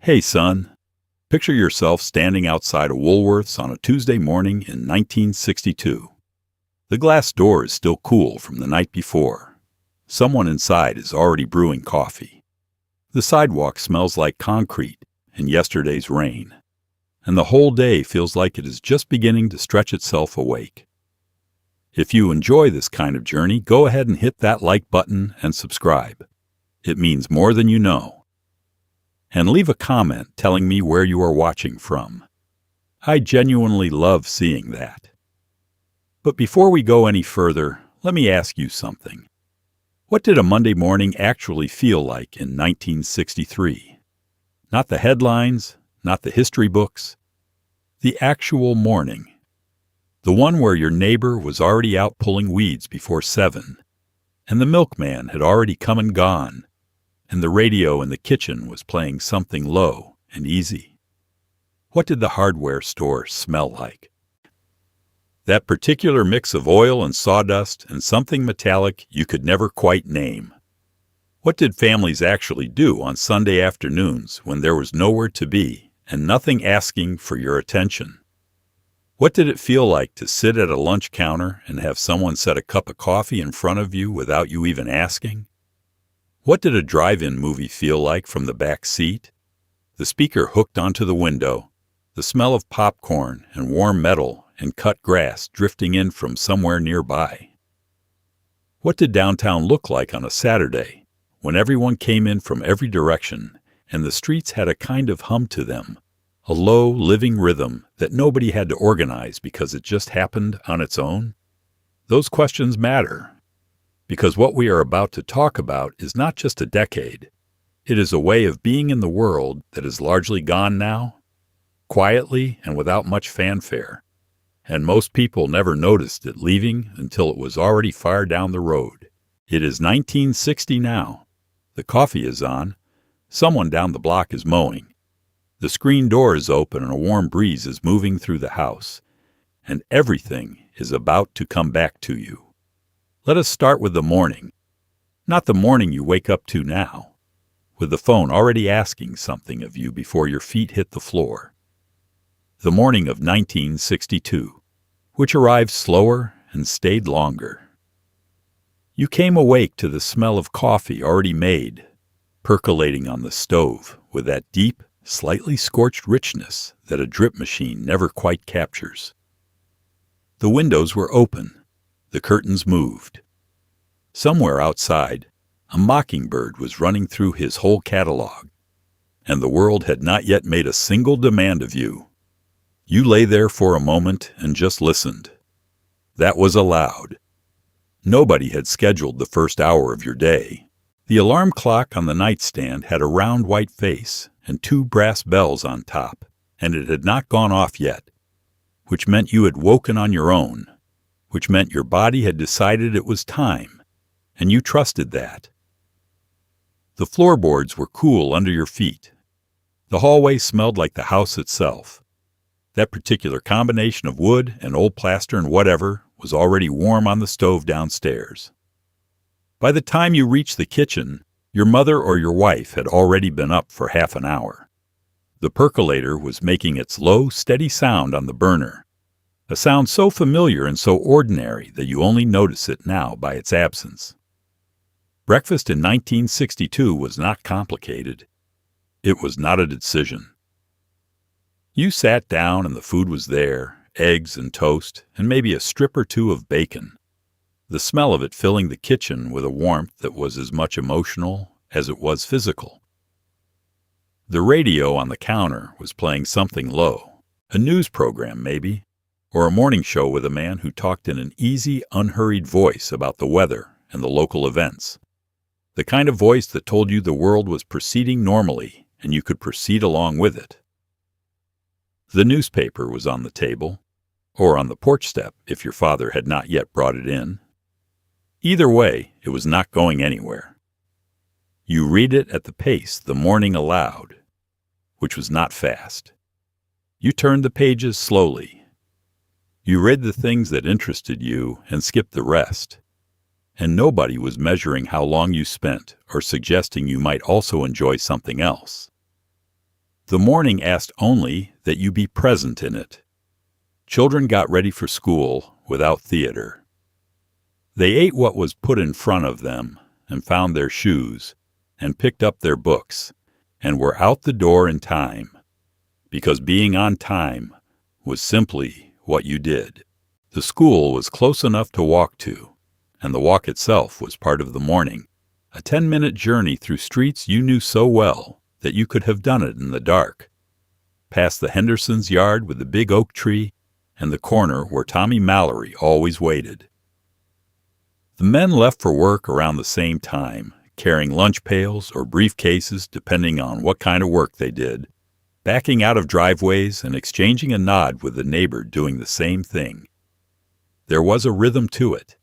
Hey, son. Picture yourself standing outside a Woolworth's on a Tuesday morning in 1962. The glass door is still cool from the night before. Someone inside is already brewing coffee. The sidewalk smells like concrete and yesterday's rain, and the whole day feels like it is just beginning to stretch itself awake. If you enjoy this kind of journey, go ahead and hit that like button and subscribe. It means more than you know. And leave a comment telling me where you are watching from. I genuinely love seeing that. But before we go any further, let me ask you something. What did a Monday morning actually feel like in 1963? Not the headlines, not the history books. The actual morning. The one where your neighbor was already out pulling weeds before 7, and the milkman had already come and gone, and the radio in the kitchen was playing something low and easy. What did the hardware store smell like? That particular mix of oil and sawdust and something metallic you could never quite name. What did families actually do on Sunday afternoons when there was nowhere to be and nothing asking for your attention? What did it feel like to sit at a lunch counter and have someone set a cup of coffee in front of you without you even asking? What did a drive-in movie feel like from the back seat? The speaker hooked onto the window, the smell of popcorn and warm metal and cut grass drifting in from somewhere nearby. What did downtown look like on a Saturday, when everyone came in from every direction and the streets had a kind of hum to them, a low, living rhythm that nobody had to organize because it just happened on its own? Those questions matter. Because what we are about to talk about is not just a decade. It is a way of being in the world that is largely gone now, quietly and without much fanfare. And most people never noticed it leaving until it was already far down the road. It is 1960 now. The coffee is on. Someone down the block is mowing. The screen door is open and a warm breeze is moving through the house. And everything is about to come back to you. Let us start with the morning. Not the morning you wake up to now, with the phone already asking something of you before your feet hit the floor. The morning of 1962, which arrived slower and stayed longer. You came awake to the smell of coffee already made, percolating on the stove with that deep, slightly scorched richness that a drip machine never quite captures. The windows were open. The curtains moved. Somewhere outside, a mockingbird was running through his whole catalog, and the world had not yet made a single demand of you. You lay there for a moment and just listened. That was allowed. Nobody had scheduled the first hour of your day. The alarm clock on the nightstand had a round white face and 2 brass bells on top, and it had not gone off yet, which meant you had woken on your own, which meant your body had decided it was time, and you trusted that. The floorboards were cool under your feet. The hallway smelled like the house itself. That particular combination of wood and old plaster and whatever was already warm on the stove downstairs. By the time you reached the kitchen, your mother or your wife had already been up for half an hour. The percolator was making its low, steady sound on the burner, a sound so familiar and so ordinary that you only notice it now by its absence. Breakfast in 1962 was not complicated. It was not a decision. You sat down and the food was there, eggs and toast, and maybe a strip or two of bacon, the smell of it filling the kitchen with a warmth that was as much emotional as it was physical. The radio on the counter was playing something low, a news program maybe, or a morning show with a man who talked in an easy, unhurried voice about the weather and the local events. The kind of voice that told you the world was proceeding normally and you could proceed along with it. The newspaper was on the table, or on the porch step if your father had not yet brought it in. Either way, it was not going anywhere. You read it at the pace the morning allowed, which was not fast. You turned the pages slowly. You read the things that interested you and skipped the rest. And nobody was measuring how long you spent or suggesting you might also enjoy something else. The morning asked only that you be present in it. Children got ready for school without theater. They ate what was put in front of them and found their shoes and picked up their books and were out the door in time, because being on time was simply what you did. The school was close enough to walk to, and the walk itself was part of the morning, a 10-minute journey through streets you knew so well that you could have done it in the dark, past the Hendersons' yard with the big oak tree and the corner where Tommy Mallory always waited. The men left for work around the same time, carrying lunch pails or briefcases depending on what kind of work they did, backing out of driveways and exchanging a nod with the neighbor doing the same thing. There was a rhythm to it,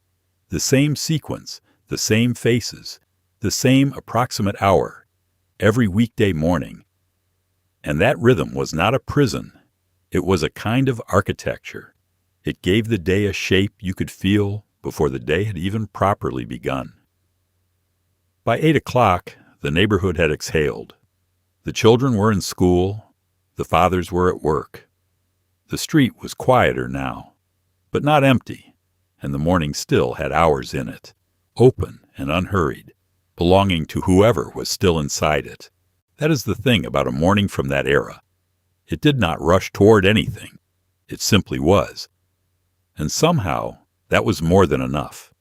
the same sequence, the same faces, the same approximate hour, every weekday morning. And that rhythm was not a prison. It was a kind of architecture. It gave the day a shape you could feel before the day had even properly begun. By 8 o'clock, the neighborhood had exhaled. The children were in school. The fathers were at work. The street was quieter now, but not empty, and the morning still had hours in it, open and unhurried, belonging to whoever was still inside it. That is the thing about a morning from that era. It did not rush toward anything. It simply was. And somehow, that was more than enough.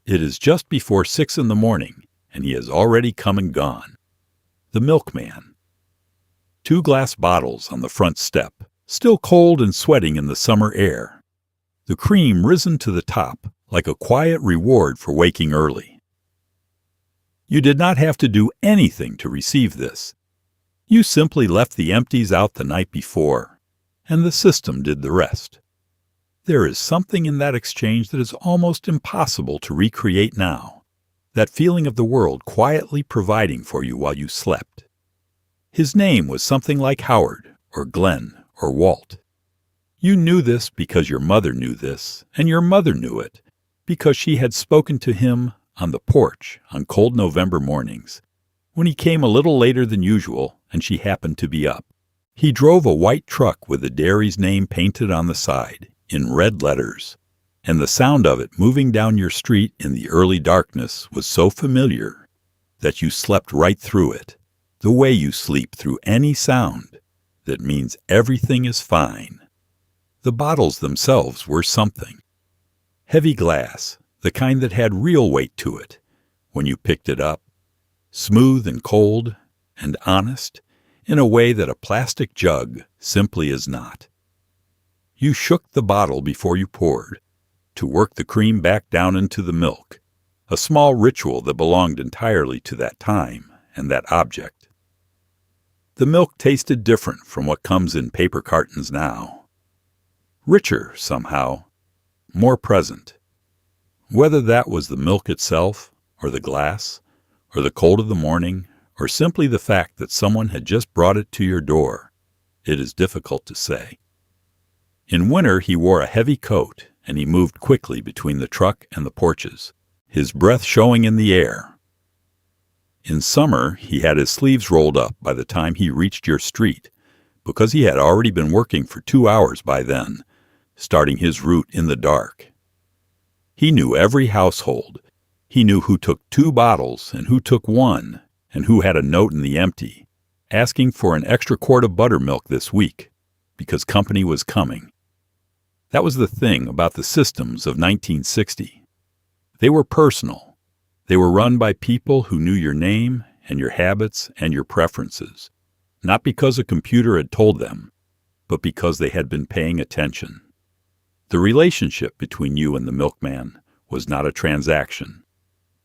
It is just before 6 in the morning, and he has already come and gone. The milkman. 2 glass bottles on the front step, still cold and sweating in the summer air. The cream risen to the top like a quiet reward for waking early. You did not have to do anything to receive this. You simply left the empties out the night before, and the system did the rest. There is something in that exchange that is almost impossible to recreate now, that feeling of the world quietly providing for you while you slept. His name was something like Howard, or Glenn, or Walt. You knew this because your mother knew this, and your mother knew it because she had spoken to him on the porch on cold November mornings, when he came a little later than usual and she happened to be up. He drove a white truck with the dairy's name painted on the side, in red letters, and the sound of it moving down your street in the early darkness was so familiar that you slept right through it, the way you sleep through any sound that means everything is fine. The bottles themselves were something. Heavy glass, the kind that had real weight to it when you picked it up, smooth and cold and honest in a way that a plastic jug simply is not. You shook the bottle before you poured, to work the cream back down into the milk, a small ritual that belonged entirely to that time and that object. The milk tasted different from what comes in paper cartons now. Richer, somehow, more present. Whether that was the milk itself, or the glass, or the cold of the morning, or simply the fact that someone had just brought it to your door, it is difficult to say. In winter he wore a heavy coat, and he moved quickly between the truck and the porches, his breath showing in the air. In summer he had his sleeves rolled up by the time he reached your street, because he had already been working for 2 hours by then, starting his route in the dark. He knew every household. He knew who took 2 bottles and who took 1, and who had a note in the empty, asking for an extra quart of buttermilk this week, because company was coming. That was the thing about the systems of 1960. They were personal. They were run by people who knew your name and your habits and your preferences, not because a computer had told them, but because they had been paying attention. The relationship between you and the milkman was not a transaction.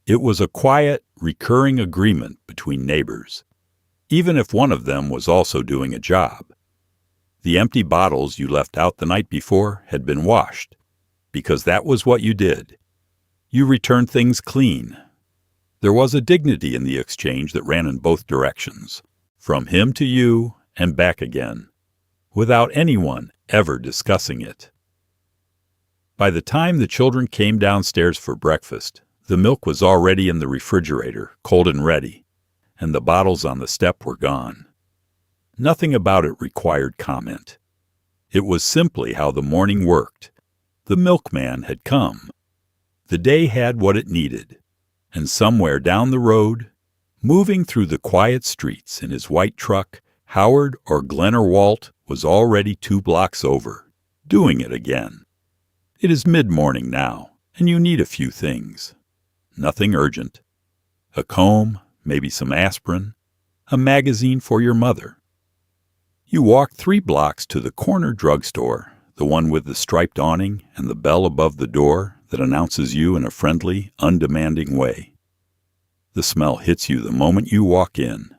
It was a quiet, recurring agreement between neighbors, even if one of them was also doing a job. The empty bottles you left out the night before had been washed, because that was what you did. You returned things clean. There was a dignity in the exchange that ran in both directions, from him to you and back again, without anyone ever discussing it. By the time the children came downstairs for breakfast, the milk was already in the refrigerator, cold and ready, and the bottles on the step were gone. Nothing about it required comment. It was simply how the morning worked. The milkman had come. The day had what it needed. And somewhere down the road, moving through the quiet streets in his white truck, Howard or Glenn or Walt was already 2 blocks over, doing it again. It is mid-morning now, and you need a few things. Nothing urgent. A comb, maybe some aspirin, a magazine for your mother. You walk 3 blocks to the corner drugstore, the one with the striped awning and the bell above the door that announces you in a friendly, undemanding way. The smell hits you the moment you walk in.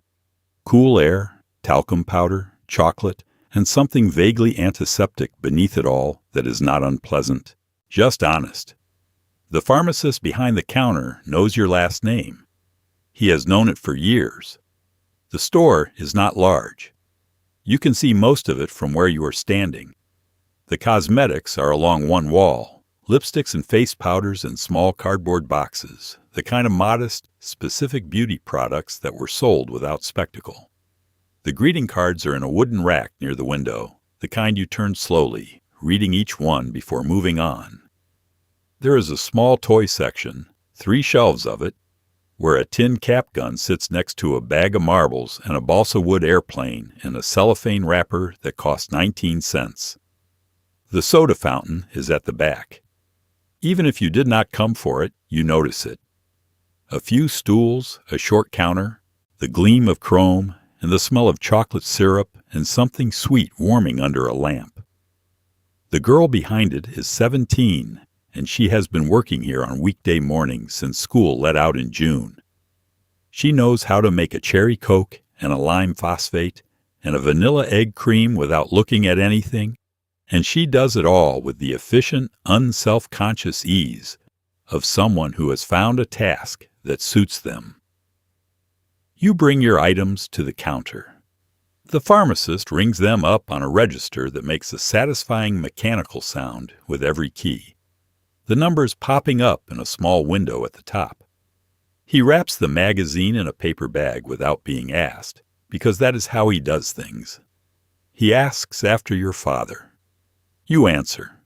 Cool air, talcum powder, chocolate, and something vaguely antiseptic beneath it all that is not unpleasant, just honest. The pharmacist behind the counter knows your last name. He has known it for years. The store is not large. You can see most of it from where you are standing. The cosmetics are along one wall, lipsticks and face powders in small cardboard boxes, the kind of modest, specific beauty products that were sold without spectacle. The greeting cards are in a wooden rack near the window, the kind you turn slowly, reading each one before moving on. There is a small toy section, 3 shelves of it, where a tin cap gun sits next to a bag of marbles and a balsa wood airplane in a cellophane wrapper that costs 19 cents. The soda fountain is at the back. Even if you did not come for it, you notice it. A few stools, a short counter, the gleam of chrome, and the smell of chocolate syrup and something sweet warming under a lamp. The girl behind it is 17, and she has been working here on weekday mornings since school let out in June. She knows how to make a cherry Coke and a lime phosphate and a vanilla egg cream without looking at anything, and she does it all with the efficient, unself-conscious ease of someone who has found a task that suits them. You bring your items to the counter. The pharmacist rings them up on a register that makes a satisfying mechanical sound with every key, the numbers popping up in a small window at the top. He wraps the magazine in a paper bag without being asked, because that is how he does things. He asks after your father. You answer.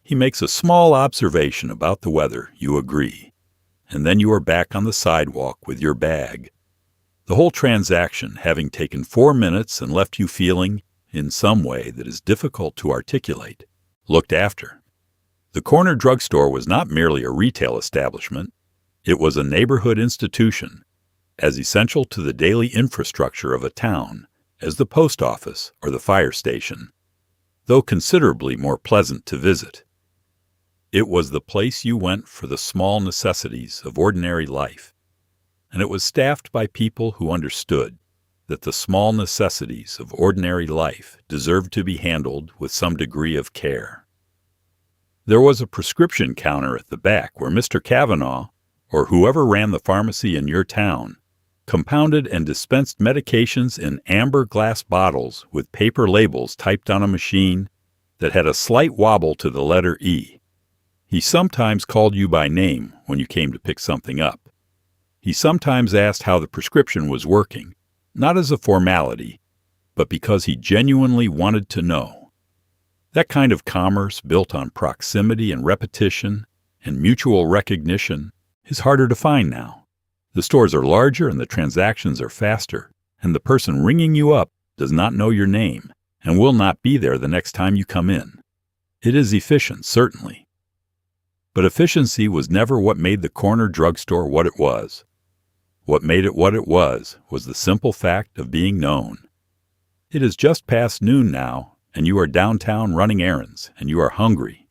He makes a small observation about the weather, you agree, and then you are back on the sidewalk with your bag. The whole transaction having taken 4 minutes and left you feeling, in some way that is difficult to articulate, looked after. The corner drugstore was not merely a retail establishment. It was a neighborhood institution, as essential to the daily infrastructure of a town as the post office or the fire station, though considerably more pleasant to visit. It was the place you went for the small necessities of ordinary life, and it was staffed by people who understood that the small necessities of ordinary life deserved to be handled with some degree of care. There was a prescription counter at the back where Mr. Kavanaugh, or whoever ran the pharmacy in your town, compounded and dispensed medications in amber glass bottles with paper labels typed on a machine that had a slight wobble to the letter E. He sometimes called you by name when you came to pick something up. He sometimes asked how the prescription was working, not as a formality, but because he genuinely wanted to know. That kind of commerce built on proximity and repetition and mutual recognition is harder to find now. The stores are larger and the transactions are faster, and the person ringing you up does not know your name and will not be there the next time you come in. It is efficient, certainly. But efficiency was never what made the corner drugstore what it was. What made it what it was the simple fact of being known. It is just past noon now, and you are downtown running errands, and you are hungry.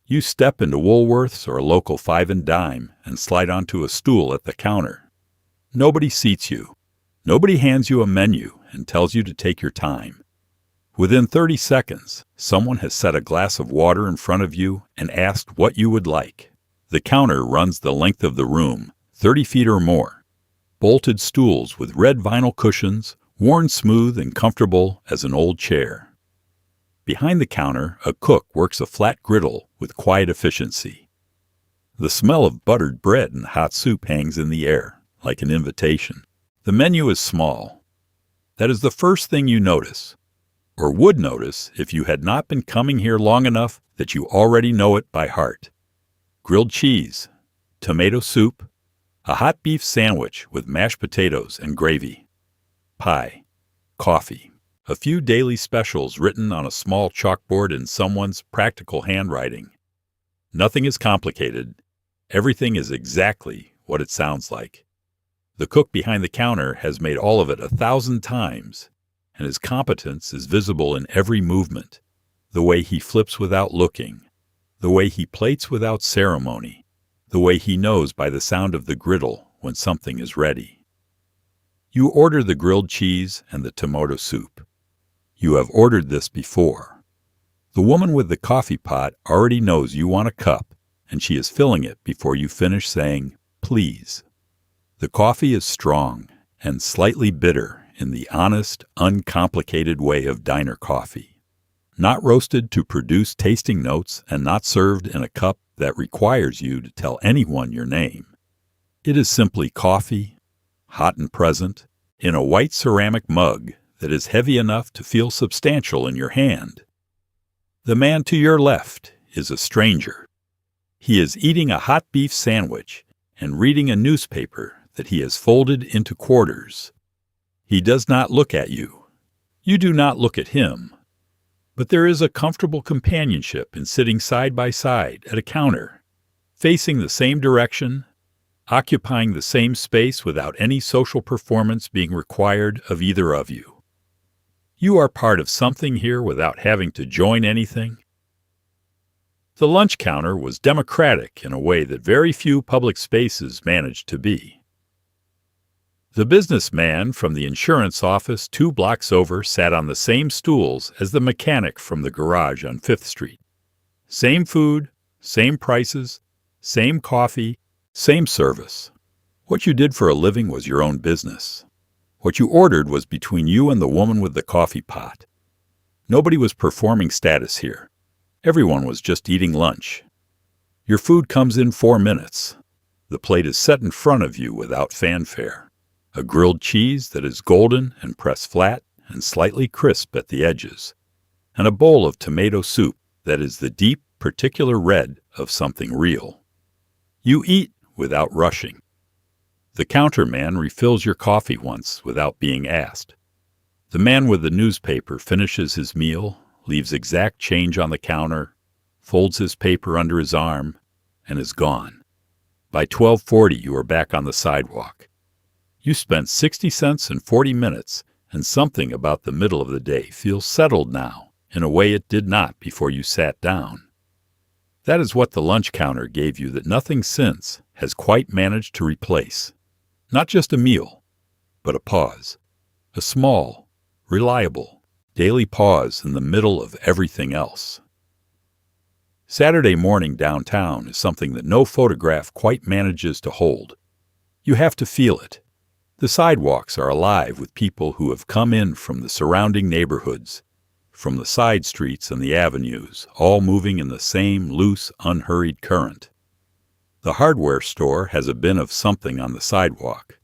You step into Woolworth's or a local 5 and dime and slide onto a stool at the counter. Nobody seats you. Nobody hands you a menu and tells you to take your time. Within 30 seconds, someone has set a glass of water in front of you and asked what you would like. The counter runs the length of the room, 30 feet or more. Bolted stools with red vinyl cushions, worn smooth and comfortable as an old chair. Behind the counter, a cook works a flat griddle with quiet efficiency. The smell of buttered bread and hot soup hangs in the air, like an invitation. The menu is small. That is the first thing you notice, or would notice if you had not been coming here long enough that you already know it by heart. Grilled cheese, tomato soup, a hot beef sandwich with mashed potatoes and gravy, pie, coffee, a few daily specials written on a small chalkboard in someone's practical handwriting. Nothing is complicated. Everything is exactly what it sounds like. The cook behind the counter has made all of it 1,000 times, and his competence is visible in every movement, the way he flips without looking, the way he plates without ceremony, the way he knows by the sound of the griddle when something is ready. You order the grilled cheese and the tomato soup. You have ordered this before. The woman with the coffee pot already knows you want a cup, and she is filling it before you finish saying, "Please." The coffee is strong and slightly bitter in the honest, uncomplicated way of diner coffee. Not roasted to produce tasting notes and not served in a cup that requires you to tell anyone your name. It is simply coffee, hot and present, in a white ceramic mug that is heavy enough to feel substantial in your hand. The man to your left is a stranger. He is eating a hot beef sandwich and reading a newspaper that he has folded into quarters. He does not look at you. You do not look at him. But there is a comfortable companionship in sitting side by side at a counter, facing the same direction, occupying the same space without any social performance being required of either of you. You are part of something here without having to join anything. The lunch counter was democratic in a way that very few public spaces managed to be. The businessman from the insurance office 2 blocks over sat on the same stools as the mechanic from the garage on 5th Street. Same food, same prices, same coffee, same service. What you did for a living was your own business. What you ordered was between you and the woman with the coffee pot. Nobody was performing status here. Everyone was just eating lunch. Your food comes in 4 minutes. The plate is set in front of you without fanfare. A grilled cheese that is golden and pressed flat and slightly crisp at the edges, and a bowl of tomato soup that is the deep, particular red of something real. You eat without rushing. The counterman refills your coffee once without being asked. The man with the newspaper finishes his meal, leaves exact change on the counter, folds his paper under his arm, and is gone. By 12:40 you are back on the sidewalk. You spent 60 cents and 40 minutes, and something about the middle of the day feels settled now in a way it did not before you sat down. That is what the lunch counter gave you that nothing since has quite managed to replace. Not just a meal, but a pause. A small, reliable, daily pause in the middle of everything else. Saturday morning downtown is something that no photograph quite manages to hold. You have to feel it. The sidewalks are alive with people who have come in from the surrounding neighborhoods, from the side streets and the avenues, all moving in the same loose, unhurried current. The hardware store has a bin of something on the sidewalk.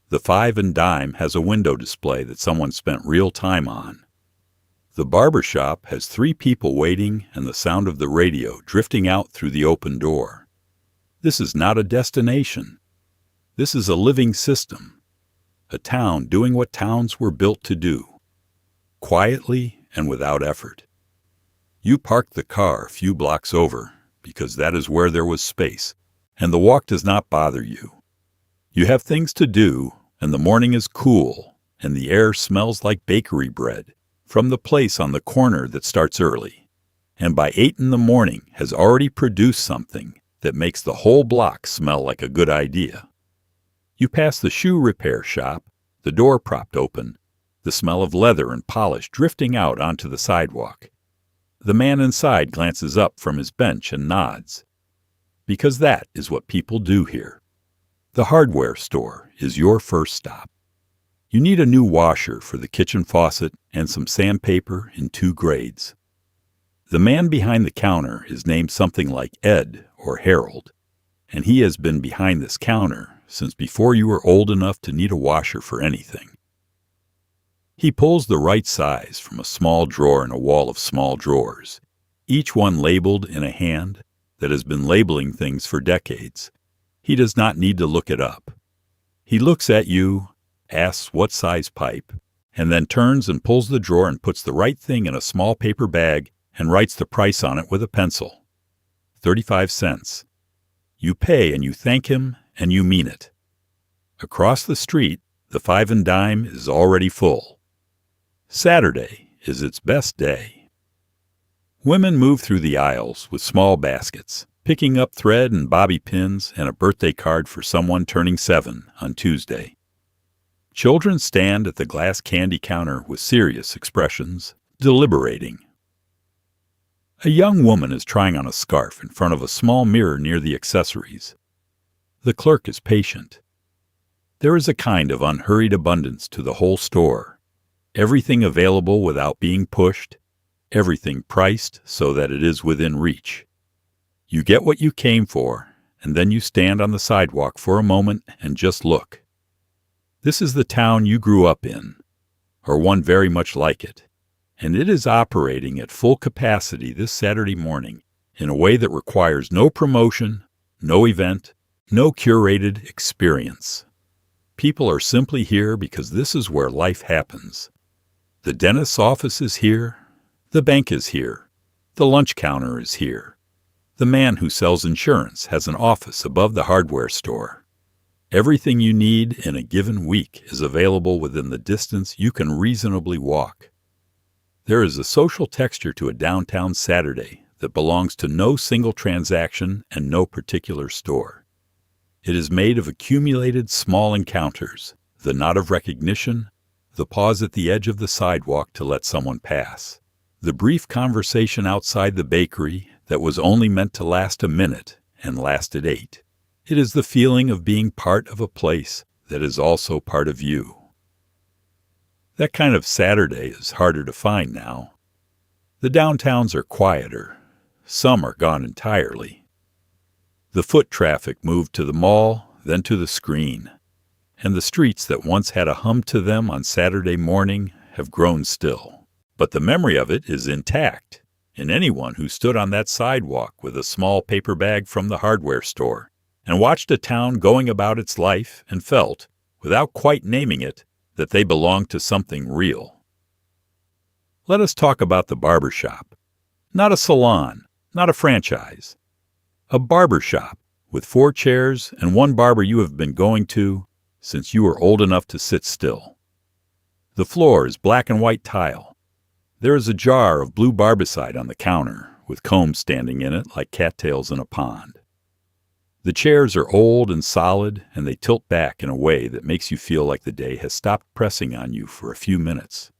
The 5 and dime has a window display that someone spent real time on. The barber shop has 3 people waiting and the sound of the radio drifting out through the open door. This is not a destination. This is a living system. A town doing what towns were built to do, quietly and without effort. You parked the car a few blocks over because that is where there was space, and the walk does not bother you. You have things to do, and the morning is cool, and the air smells like bakery bread from the place on the corner that starts early, and by 8 in the morning has already produced something that makes the whole block smell like a good idea. You pass the shoe repair shop, the door propped open, the smell of leather and polish drifting out onto the sidewalk. The man inside glances up from his bench and nods. Because that is what people do here. The hardware store is your first stop. You need a new washer for the kitchen faucet and some sandpaper in 2 grades. The man behind the counter is named something like Ed or Harold, and he has been behind this counter since before you were old enough to need a washer for anything. He pulls the right size from a small drawer in a wall of small drawers, each one labeled in a hand that has been labeling things for decades. He does not need to look it up. He looks at you, asks what size pipe, and then turns and pulls the drawer and puts the right thing in a small paper bag and writes the price on it with a pencil. 35 cents. You pay and you thank him and you mean it. Across the street, the 5 and dime is already full. Saturday is its best day. Women move through the aisles with small baskets, picking up thread and bobby pins and a birthday card for someone turning 7 on Tuesday. Children stand at the glass candy counter with serious expressions, deliberating. A young woman is trying on a scarf in front of a small mirror near the accessories. The clerk is patient. There is a kind of unhurried abundance to the whole store. Everything available without being pushed, everything priced so that it is within reach. You get what you came for, and then you stand on the sidewalk for a moment and just look. This is the town you grew up in, or one very much like it, and it is operating at full capacity this Saturday morning in a way that requires no promotion, no event, no curated experience. People are simply here because this is where life happens. The dentist's office is here, the bank is here, the lunch counter is here. The man who sells insurance has an office above the hardware store. Everything you need in a given week is available within the distance you can reasonably walk. There is a social texture to a downtown Saturday that belongs to no single transaction and no particular store. It is made of accumulated small encounters, the nod of recognition, the pause at the edge of the sidewalk to let someone pass, the brief conversation outside the bakery that was only meant to last a minute and lasted 8. It is the feeling of being part of a place that is also part of you. That kind of Saturday is harder to find now. The downtowns are quieter. Some are gone entirely. The foot traffic moved to the mall, then to the screen, and the streets that once had a hum to them on Saturday morning have grown still. But the memory of it is intact in anyone who stood on that sidewalk with a small paper bag from the hardware store and watched a town going about its life and felt, without quite naming it, that they belonged to something real. Let us talk about the barber shop. Not a salon, not a franchise. A barber shop with 4 chairs and one barber you have been going to since you were old enough to sit still. The floor is black and white tile. There is a jar of blue barbicide on the counter with combs standing in it like cattails in a pond. The chairs are old and solid, and they tilt back in a way that makes you feel like the day has stopped pressing on you for a few minutes.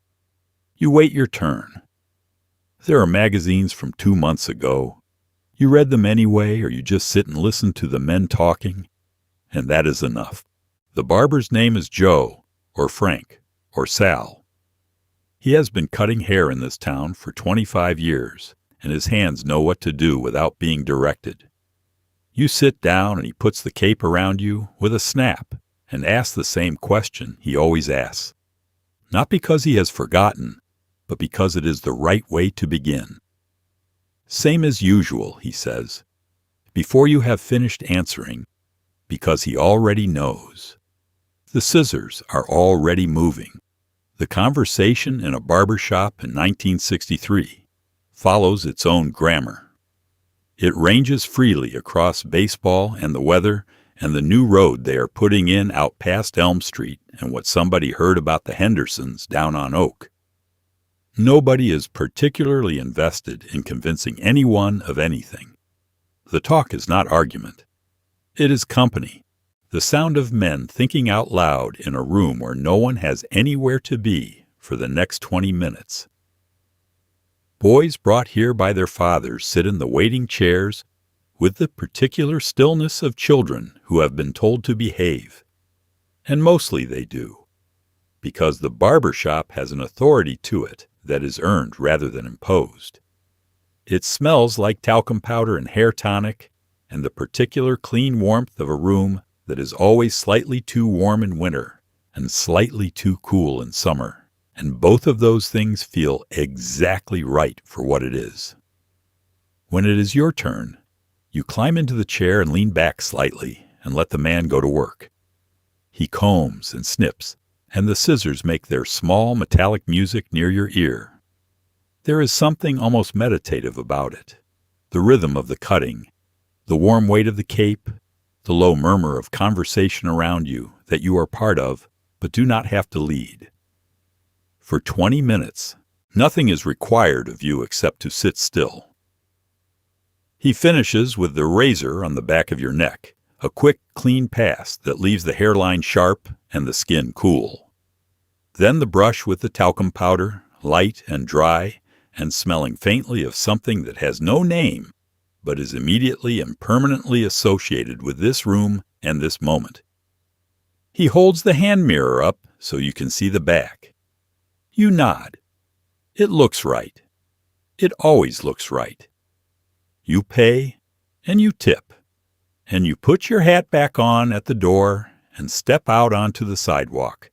You wait your turn. There are magazines from 2 months ago. You read them anyway, or you just sit and listen to the men talking, and that is enough. The barber's name is Joe, or Frank, or Sal. He has been cutting hair in this town for 25 years, and his hands know what to do without being directed. You sit down and he puts the cape around you with a snap and asks the same question he always asks. Not because he has forgotten, but because it is the right way to begin. Same as usual, he says, before you have finished answering, because he already knows. The scissors are already moving. The conversation in a barber shop in 1963 follows its own grammar. It ranges freely across baseball and the weather and the new road they are putting in out past Elm Street and what somebody heard about the Hendersons down on Oak. Nobody is particularly invested in convincing anyone of anything. The talk is not argument. It is company, the sound of men thinking out loud in a room where no one has anywhere to be for the next 20 minutes. Boys brought here by their fathers sit in the waiting chairs with the particular stillness of children who have been told to behave. And mostly they do, because the barber shop has an authority to it that is earned rather than imposed. It smells like talcum powder and hair tonic and the particular clean warmth of a room that is always slightly too warm in winter and slightly too cool in summer, and both of those things feel exactly right for what it is. When it is your turn, you climb into the chair and lean back slightly and let the man go to work. He combs and snips, and the scissors make their small metallic music near your ear. There is something almost meditative about it. The rhythm of the cutting, the warm weight of the cape, the low murmur of conversation around you that you are part of but do not have to lead. For 20 minutes, nothing is required of you except to sit still. He finishes with the razor on the back of your neck, a quick, clean pass that leaves the hairline sharp and the skin cool. Then the brush with the talcum powder, light and dry, and smelling faintly of something that has no name, but is immediately and permanently associated with this room and this moment. He holds the hand mirror up so you can see the back. You nod. It looks right. It always looks right. You pay, and you tip, and you put your hat back on at the door and step out onto the sidewalk,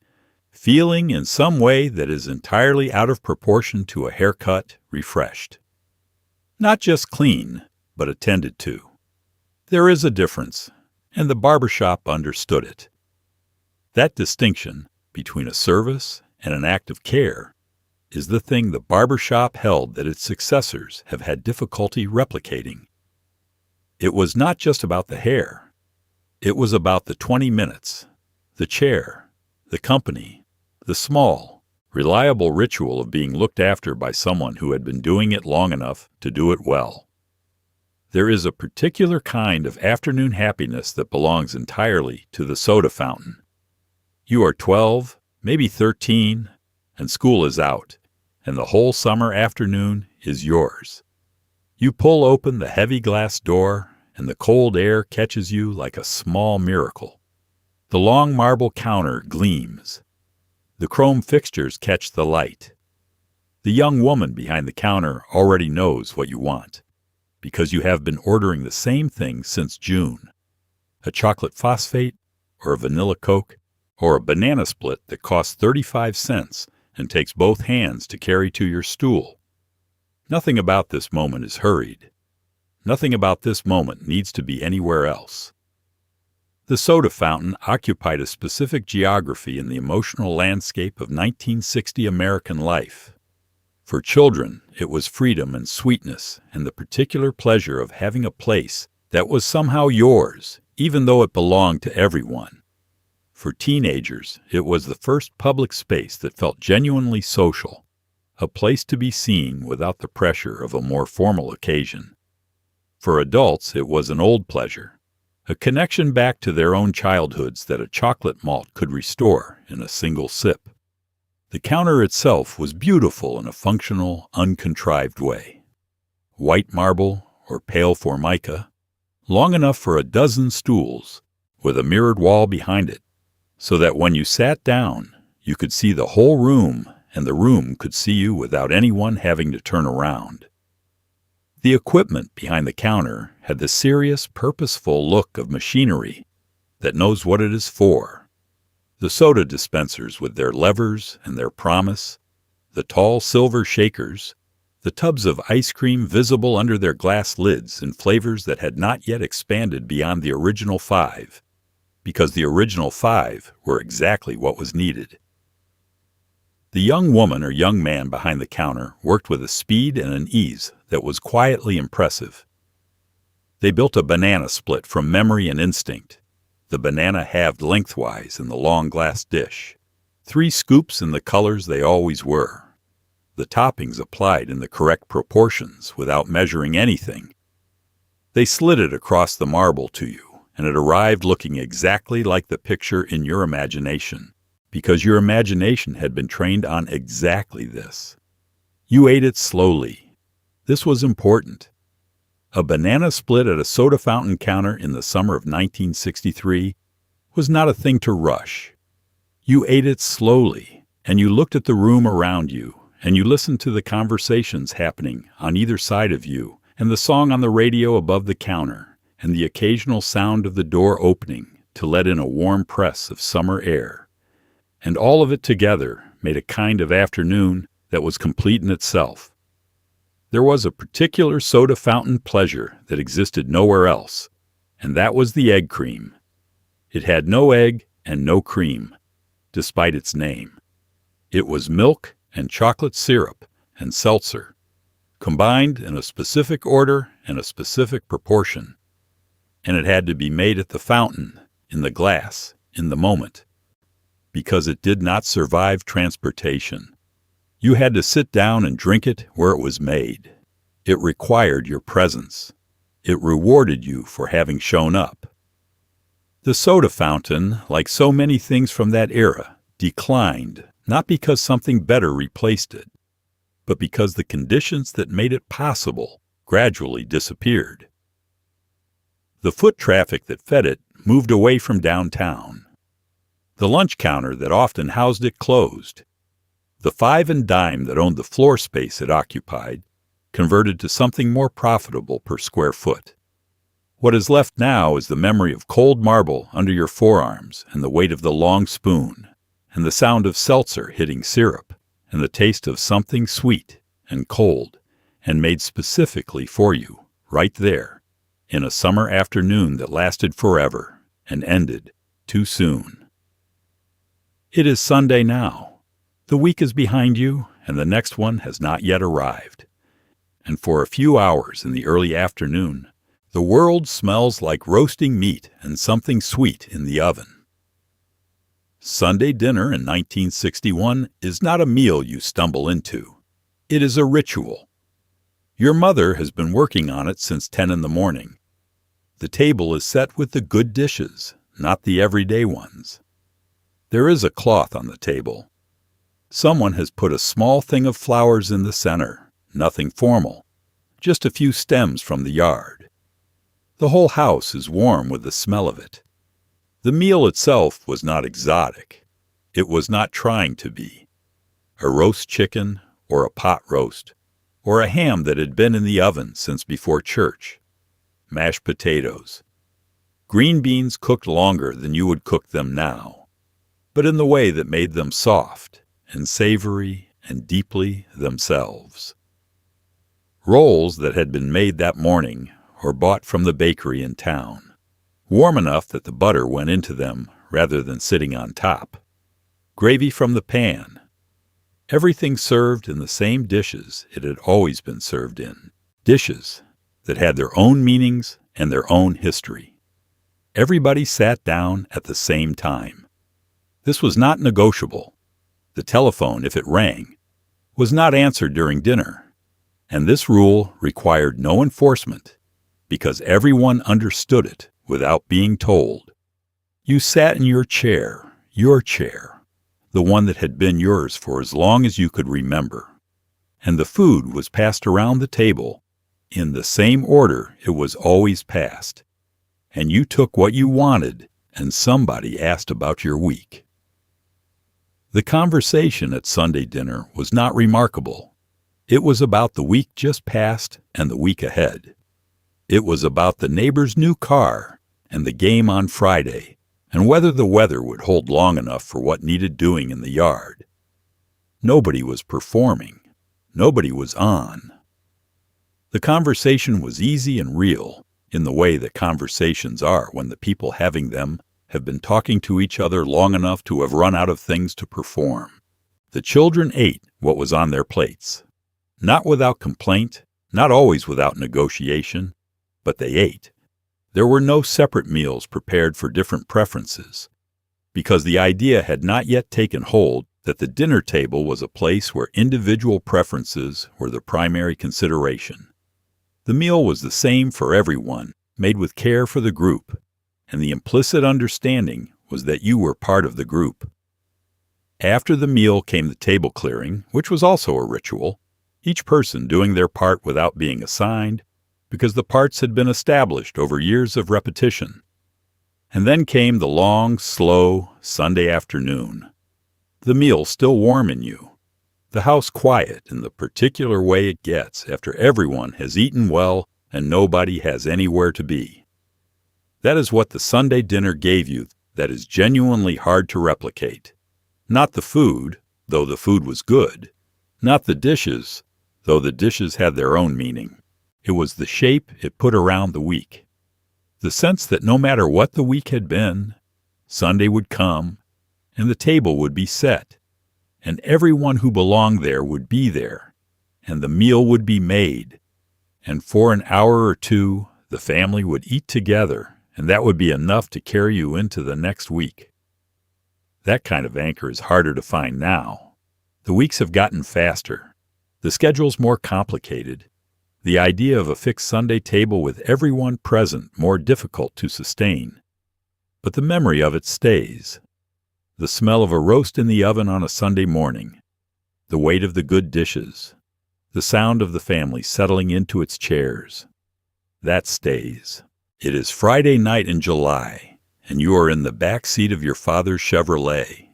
feeling in some way that is entirely out of proportion to a haircut refreshed. Not just clean, but attended to. There is a difference, and the barbershop understood it. That distinction between a service and an act of care is the thing the barbershop held that its successors have had difficulty replicating. It was not just about the hair. It was about the 20 minutes, the chair, the company, the small, reliable ritual of being looked after by someone who had been doing it long enough to do it well. There is a particular kind of afternoon happiness that belongs entirely to the soda fountain. You are 12, maybe 13, and school is out, and the whole summer afternoon is yours. You pull open the heavy glass door, and the cold air catches you like a small miracle. The long marble counter gleams. The chrome fixtures catch the light. The young woman behind the counter already knows what you want, because you have been ordering the same thing since June. A chocolate phosphate, or a vanilla Coke, or a banana split that costs 35 cents and takes both hands to carry to your stool. Nothing about this moment is hurried. Nothing about this moment needs to be anywhere else. The soda fountain occupied a specific geography in the emotional landscape of 1960 American life. For children, it was freedom and sweetness and the particular pleasure of having a place that was somehow yours, even though it belonged to everyone. For teenagers, it was the first public space that felt genuinely social, a place to be seen without the pressure of a more formal occasion. For adults, it was an old pleasure, a connection back to their own childhoods that a chocolate malt could restore in a single sip. The counter itself was beautiful in a functional, uncontrived way. White marble or pale formica, long enough for a dozen stools, with a mirrored wall behind it, so that when you sat down, you could see the whole room and the room could see you without anyone having to turn around. The equipment behind the counter had the serious, purposeful look of machinery that knows what it is for. The soda dispensers with their levers and their promise, the tall silver shakers, the tubs of ice cream visible under their glass lids in flavors that had not yet expanded beyond the original 5, because the original 5 were exactly what was needed. The young woman or young man behind the counter worked with a speed and an ease that was quietly impressive. They built a banana split from memory and instinct, the banana halved lengthwise in the long glass dish, 3 scoops in the colors they always were, the toppings applied in the correct proportions without measuring anything. They slid it across the marble to you, and it arrived looking exactly like the picture in your imagination, because your imagination had been trained on exactly this. You ate it slowly. This was important. A banana split at a soda fountain counter in the summer of 1963 was not a thing to rush. You ate it slowly, and you looked at the room around you, and you listened to the conversations happening on either side of you, and the song on the radio above the counter, and the occasional sound of the door opening to let in a warm press of summer air. And all of it together made a kind of afternoon that was complete in itself. There was a particular soda fountain pleasure that existed nowhere else, and that was the egg cream. It had no egg and no cream, despite its name. It was milk and chocolate syrup and seltzer, combined in a specific order and a specific proportion. And it had to be made at the fountain, in the glass, in the moment, because it did not survive transportation. You had to sit down and drink it where it was made. It required your presence. It rewarded you for having shown up. The soda fountain, like so many things from that era, declined, not because something better replaced it, but because the conditions that made it possible gradually disappeared. The foot traffic that fed it moved away from downtown. The lunch counter that often housed it closed. The 5 and dime that owned the floor space it occupied converted to something more profitable per square foot. What is left now is the memory of cold marble under your forearms and the weight of the long spoon, and the sound of seltzer hitting syrup, and the taste of something sweet and cold and made specifically for you, right there, in a summer afternoon that lasted forever and ended too soon. It is Sunday now. The week is behind you, and the next one has not yet arrived. And for a few hours in the early afternoon, the world smells like roasting meat and something sweet in the oven. Sunday dinner in 1961 is not a meal you stumble into. It is a ritual. Your mother has been working on it since 10 in the morning. The table is set with the good dishes, not the everyday ones. There is a cloth on the table. Someone has put a small thing of flowers in the center, nothing formal, just a few stems from the yard. The whole house is warm with the smell of it. The meal itself was not exotic. It was not trying to be. A roast chicken, or a pot roast, or a ham that had been in the oven since before church. Mashed potatoes. Green beans cooked longer than you would cook them now, but in the way that made them soft and savory and deeply themselves. Rolls that had been made that morning or bought from the bakery in town, warm enough that the butter went into them rather than sitting on top. Gravy from the pan. Everything served in the same dishes it had always been served in. Dishes that had their own meanings and their own history. Everybody sat down at the same time. This was not negotiable. The telephone, if it rang, was not answered during dinner. And this rule required no enforcement, because everyone understood it without being told. You sat in your chair, the one that had been yours for as long as you could remember, and the food was passed around the table in the same order it was always passed, and you took what you wanted, and somebody asked about your week. The conversation at Sunday dinner was not remarkable. It was about the week just past and the week ahead. It was about the neighbor's new car and the game on Friday, and whether the weather would hold long enough for what needed doing in the yard. Nobody was performing. Nobody was on. The conversation was easy and real, in the way that conversations are when the people having them have been talking to each other long enough to have run out of things to perform. The children ate what was on their plates. Not without complaint, not always without negotiation, but they ate. There were no separate meals prepared for different preferences, because the idea had not yet taken hold that the dinner table was a place where individual preferences were the primary consideration. The meal was the same for everyone, made with care for the group, and the implicit understanding was that you were part of the group. After the meal came the table clearing, which was also a ritual, each person doing their part without being assigned, because the parts had been established over years of repetition. And then came the long, slow Sunday afternoon. The meal still warm in you. The house quiet in the particular way it gets after everyone has eaten well and nobody has anywhere to be. That is what the Sunday dinner gave you that is genuinely hard to replicate. Not the food, though the food was good. Not the dishes, though the dishes had their own meaning. It was the shape it put around the week. The sense that no matter what the week had been, Sunday would come, and the table would be set, and everyone who belonged there would be there, and the meal would be made, and for an hour or two the family would eat together, and that would be enough to carry you into the next week. That kind of anchor is harder to find now. The weeks have gotten faster. The schedule's more complicated. The idea of a fixed Sunday table with everyone present more difficult to sustain. But the memory of it stays. The smell of a roast in the oven on a Sunday morning. The weight of the good dishes. The sound of the family settling into its chairs. That stays. It is Friday night in July, and you are in the back seat of your father's Chevrolet,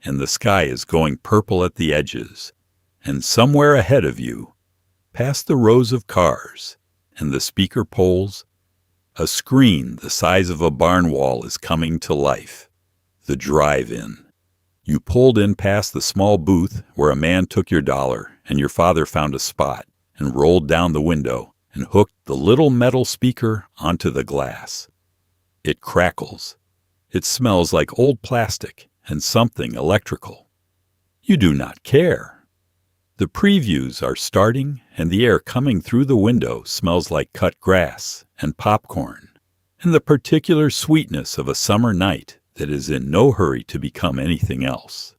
and the sky is going purple at the edges, and somewhere ahead of you, past the rows of cars and the speaker poles, a screen the size of a barn wall is coming to life. The drive-in. You pulled in past the small booth where a man took your dollar and your father found a spot and rolled down the window and hooked the little metal speaker onto the glass. It crackles. It smells like old plastic and something electrical. You do not care. The previews are starting, and the air coming through the window smells like cut grass and popcorn, and the particular sweetness of a summer night that is in no hurry to become anything else.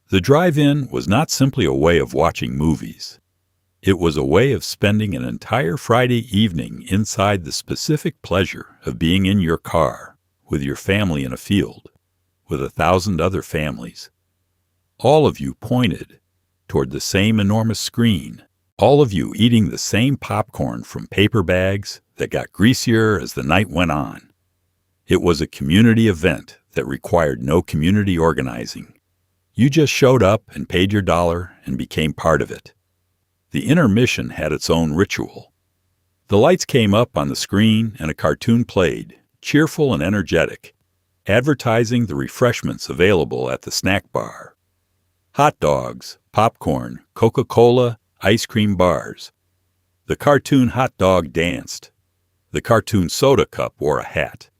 The drive-in was not simply a way of watching movies. It was a way of spending an entire Friday evening inside the specific pleasure of being in your car, with your family in a field, with 1,000 other families. All of you pointed toward the same enormous screen, all of you eating the same popcorn from paper bags that got greasier as the night went on. It was a community event that required no community organizing. You just showed up and paid your dollar and became part of it. The intermission had its own ritual. The lights came up on the screen and a cartoon played, cheerful and energetic, advertising the refreshments available at the snack bar. Hot dogs, popcorn, Coca-Cola, ice cream bars. The cartoon hot dog danced. The cartoon soda cup wore a hat.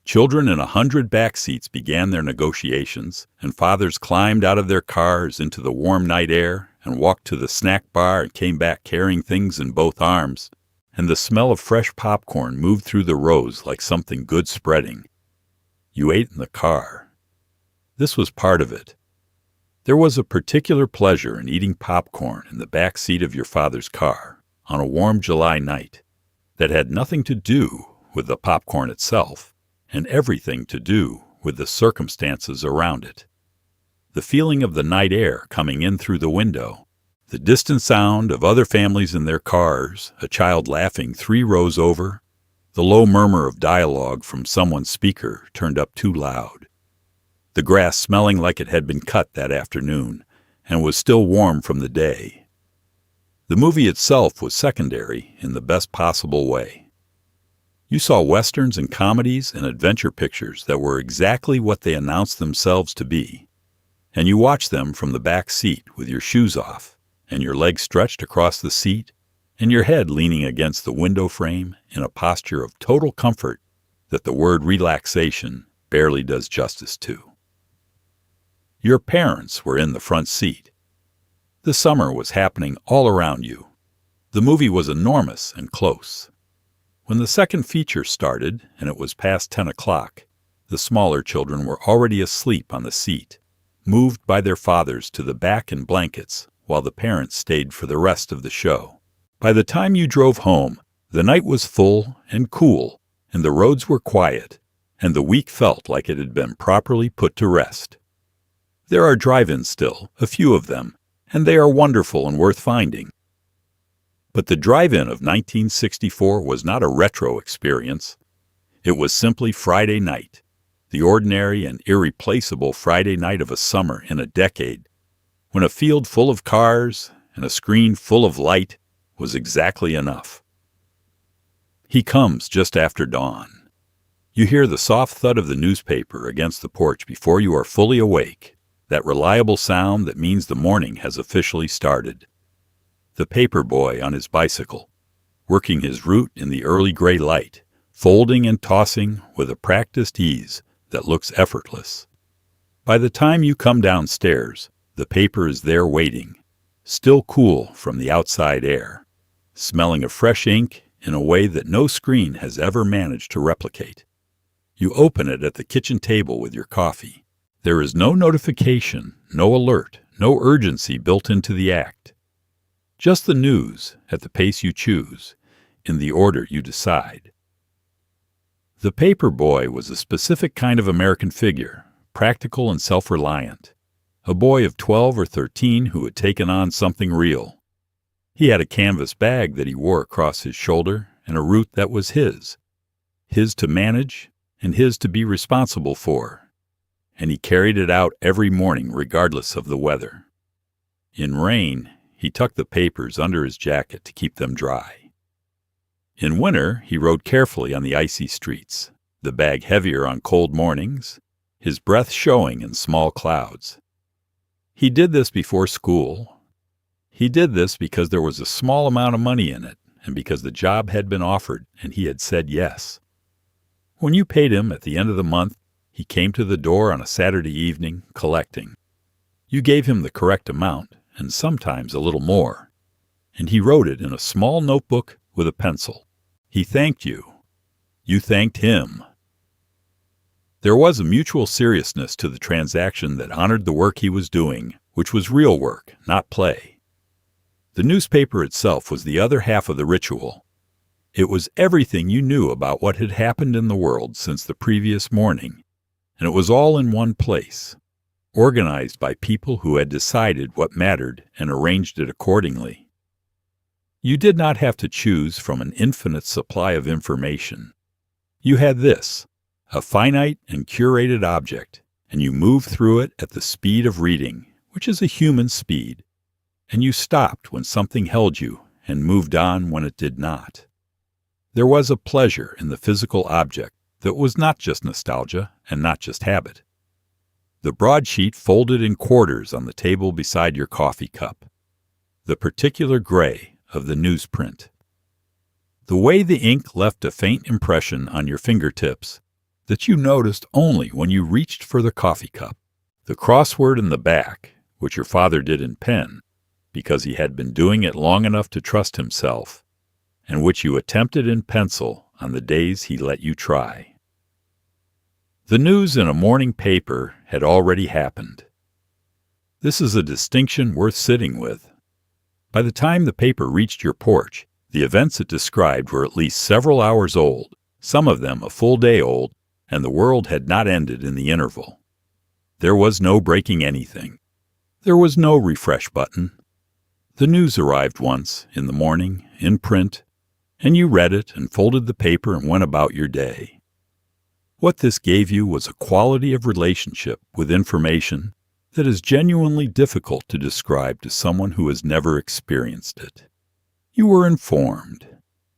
Children in 100 back seats began their negotiations, and fathers climbed out of their cars into the warm night air and walked to the snack bar and came back carrying things in both arms, and the smell of fresh popcorn moved through the rows like something good spreading. You ate in the car. This was part of it. There was a particular pleasure in eating popcorn in the back seat of your father's car on a warm July night that had nothing to do with the popcorn itself and everything to do with the circumstances around it. The feeling of the night air coming in through the window, the distant sound of other families in their cars, a child laughing 3 rows over, the low murmur of dialogue from someone's speaker turned up too loud, the grass smelling like it had been cut that afternoon and was still warm from the day. The movie itself was secondary in the best possible way. You saw westerns and comedies and adventure pictures that were exactly what they announced themselves to be, and you watched them from the back seat with your shoes off and your legs stretched across the seat and your head leaning against the window frame in a posture of total comfort that the word relaxation barely does justice to. Your parents were in the front seat. The summer was happening all around you. The movie was enormous and close. When the second feature started and it was past 10 o'clock, the smaller children were already asleep on the seat, moved by their fathers to the back in blankets while the parents stayed for the rest of the show. By the time you drove home, the night was full and cool, and the roads were quiet, and the week felt like it had been properly put to rest. There are drive-ins still, a few of them, and they are wonderful and worth finding. But the drive-in of 1964 was not a retro experience. It was simply Friday night, the ordinary and irreplaceable Friday night of a summer in a decade, when a field full of cars and a screen full of light was exactly enough. He comes just after dawn. You hear the soft thud of the newspaper against the porch before you are fully awake. that reliable sound that means the morning has officially started. The paper boy on his bicycle, working his route in the early gray light, folding and tossing with a practiced ease that looks effortless. By the time you come downstairs, the paper is there waiting, still cool from the outside air, smelling of fresh ink in a way that no screen has ever managed to replicate. You open it at the kitchen table with your coffee. There is no notification, no alert, no urgency built into the act. Just the news at the pace you choose, in the order you decide. The paper boy was a specific kind of American figure, practical and self-reliant. A boy of 12 or 13 who had taken on something real. He had a canvas bag that he wore across his shoulder and a route that was his to manage and his to be responsible for. And he carried it out every morning regardless of the weather. In rain, he tucked the papers under his jacket to keep them dry. In winter, he rode carefully on the icy streets, the bag heavier on cold mornings, his breath showing in small clouds. He did this before school. He did this because there was a small amount of money in it and because the job had been offered and he had said yes. When you paid him at the end of the month, he came to the door on a Saturday evening, collecting. You gave him the correct amount, and sometimes a little more, and he wrote it in a small notebook with a pencil. He thanked you. You thanked him. There was a mutual seriousness to the transaction that honored the work he was doing, which was real work, not play. The newspaper itself was the other half of the ritual. It was everything you knew about what had happened in the world since the previous morning, and it was all in one place, organized by people who had decided what mattered and arranged it accordingly. You did not have to choose from an infinite supply of information. You had this, a finite and curated object, and you moved through it at the speed of reading, which is a human speed, and you stopped when something held you and moved on when it did not. There was a pleasure in the physical object that was not just nostalgia and not just habit. The broadsheet folded in quarters on the table beside your coffee cup. The particular gray of the newsprint. The way the ink left a faint impression on your fingertips that you noticed only when you reached for the coffee cup. The crossword in the back, which your father did in pen, because he had been doing it long enough to trust himself, and which you attempted in pencil on the days he let you try. The news in a morning paper had already happened. This is a distinction worth sitting with. By the time the paper reached your porch, the events it described were at least several hours old, some of them a full day old, and the world had not ended in the interval. There was no breaking anything. There was no refresh button. The news arrived once, in the morning, in print, and you read it and folded the paper and went about your day. What this gave you was a quality of relationship with information that is genuinely difficult to describe to someone who has never experienced it. You were informed.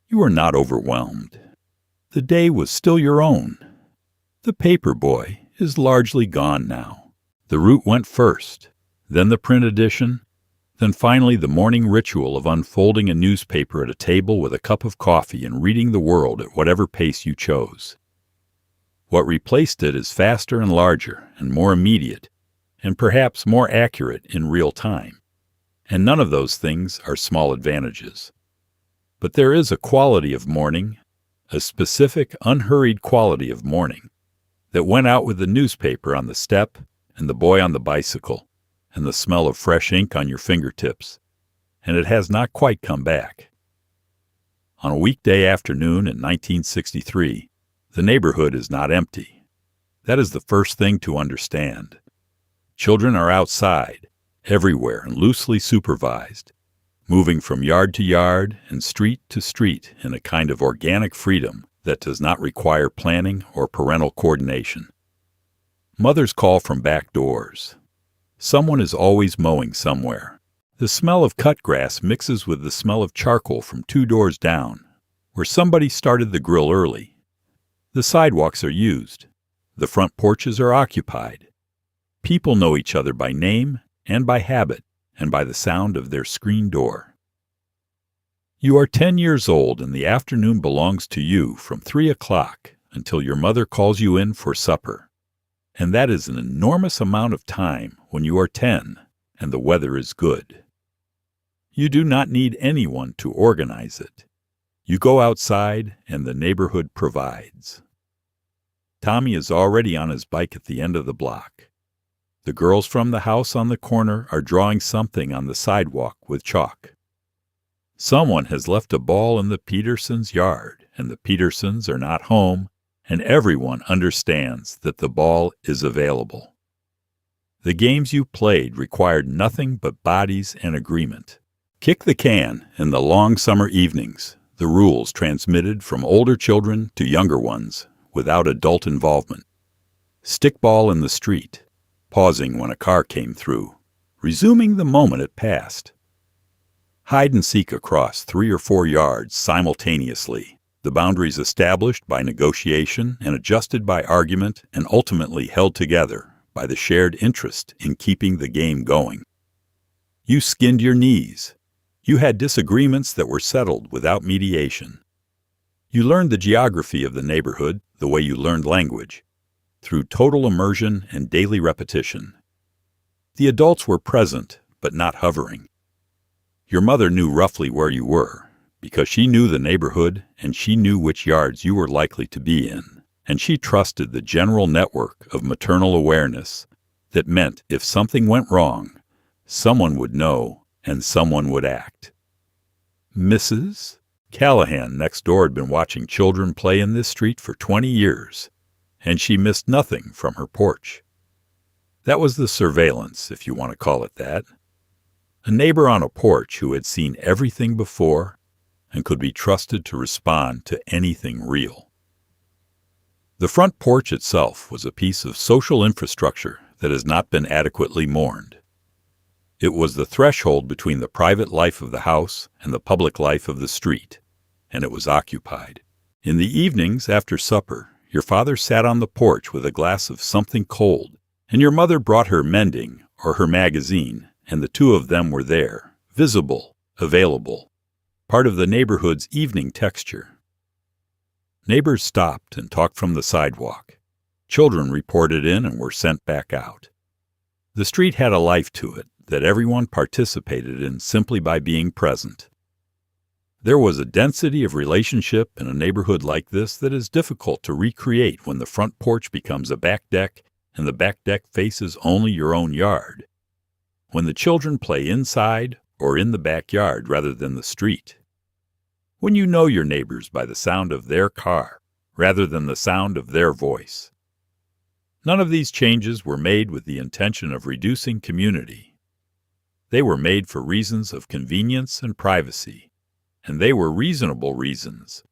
You were not overwhelmed. The day was still your own. The paper boy is largely gone now. The route went first, then the print edition, then finally the morning ritual of unfolding a newspaper at a table with a cup of coffee and reading the world at whatever pace you chose. What replaced it is faster and larger and more immediate, and perhaps more accurate in real time. And none of those things are small advantages. But there is a quality of morning, a specific, unhurried quality of morning, that went out with the newspaper on the step and the boy on the bicycle and the smell of fresh ink on your fingertips, and it has not quite come back. On a weekday afternoon in 1963, the neighborhood is not empty. That is the first thing to understand. Children are outside, everywhere and loosely supervised, moving from yard to yard and street to street in a kind of organic freedom that does not require planning or parental coordination. Mothers call from back doors. Someone is always mowing somewhere. The smell of cut grass mixes with the smell of charcoal from 2 doors down, where somebody started the grill early. The sidewalks are used. The front porches are occupied. People know each other by name and by habit and by the sound of their screen door. You are 10 years old and the afternoon belongs to you from 3 o'clock until your mother calls you in for supper. And that is an enormous amount of time when you are 10 and the weather is good. You do not need anyone to organize it. You go outside and the neighborhood provides. Tommy is already on his bike at the end of the block. The girls from the house on the corner are drawing something on the sidewalk with chalk. Someone has left a ball in the Petersons' yard, and the Petersons are not home, and everyone understands that the ball is available. The games you played required nothing but bodies and agreement. Kick the can in the long summer evenings, the rules transmitted from older children to younger ones without adult involvement. Stickball in the street, pausing when a car came through, resuming the moment it passed. Hide and seek across 3 or 4 yards simultaneously, the boundaries established by negotiation and adjusted by argument and ultimately held together by the shared interest in keeping the game going. You skinned your knees. You had disagreements that were settled without mediation. You learned the geography of the neighborhood the way you learned language, through total immersion and daily repetition. The adults were present, but not hovering. Your mother knew roughly where you were, because she knew the neighborhood and she knew which yards you were likely to be in, and she trusted the general network of maternal awareness that meant if something went wrong, someone would know and someone would act. Mrs. Callahan next door had been watching children play in this street for 20 years, and she missed nothing from her porch. That was the surveillance, if you want to call it that. A neighbor on a porch who had seen everything before and could be trusted to respond to anything real. The front porch itself was a piece of social infrastructure that has not been adequately mourned. It was the threshold between the private life of the house and the public life of the street, and it was occupied. In the evenings after supper, your father sat on the porch with a glass of something cold, and your mother brought her mending or her magazine, and the two of them were there, visible, available, part of the neighborhood's evening texture. Neighbors stopped and talked from the sidewalk. Children reported in and were sent back out. The street had a life to it that everyone participated in simply by being present. There was a density of relationship in a neighborhood like this that is difficult to recreate when the front porch becomes a back deck and the back deck faces only your own yard. When the children play inside or in the backyard rather than the street. When you know your neighbors by the sound of their car rather than the sound of their voice. None of these changes were made with the intention of reducing community. They were made for reasons of convenience and privacy, and they were reasonable reasons.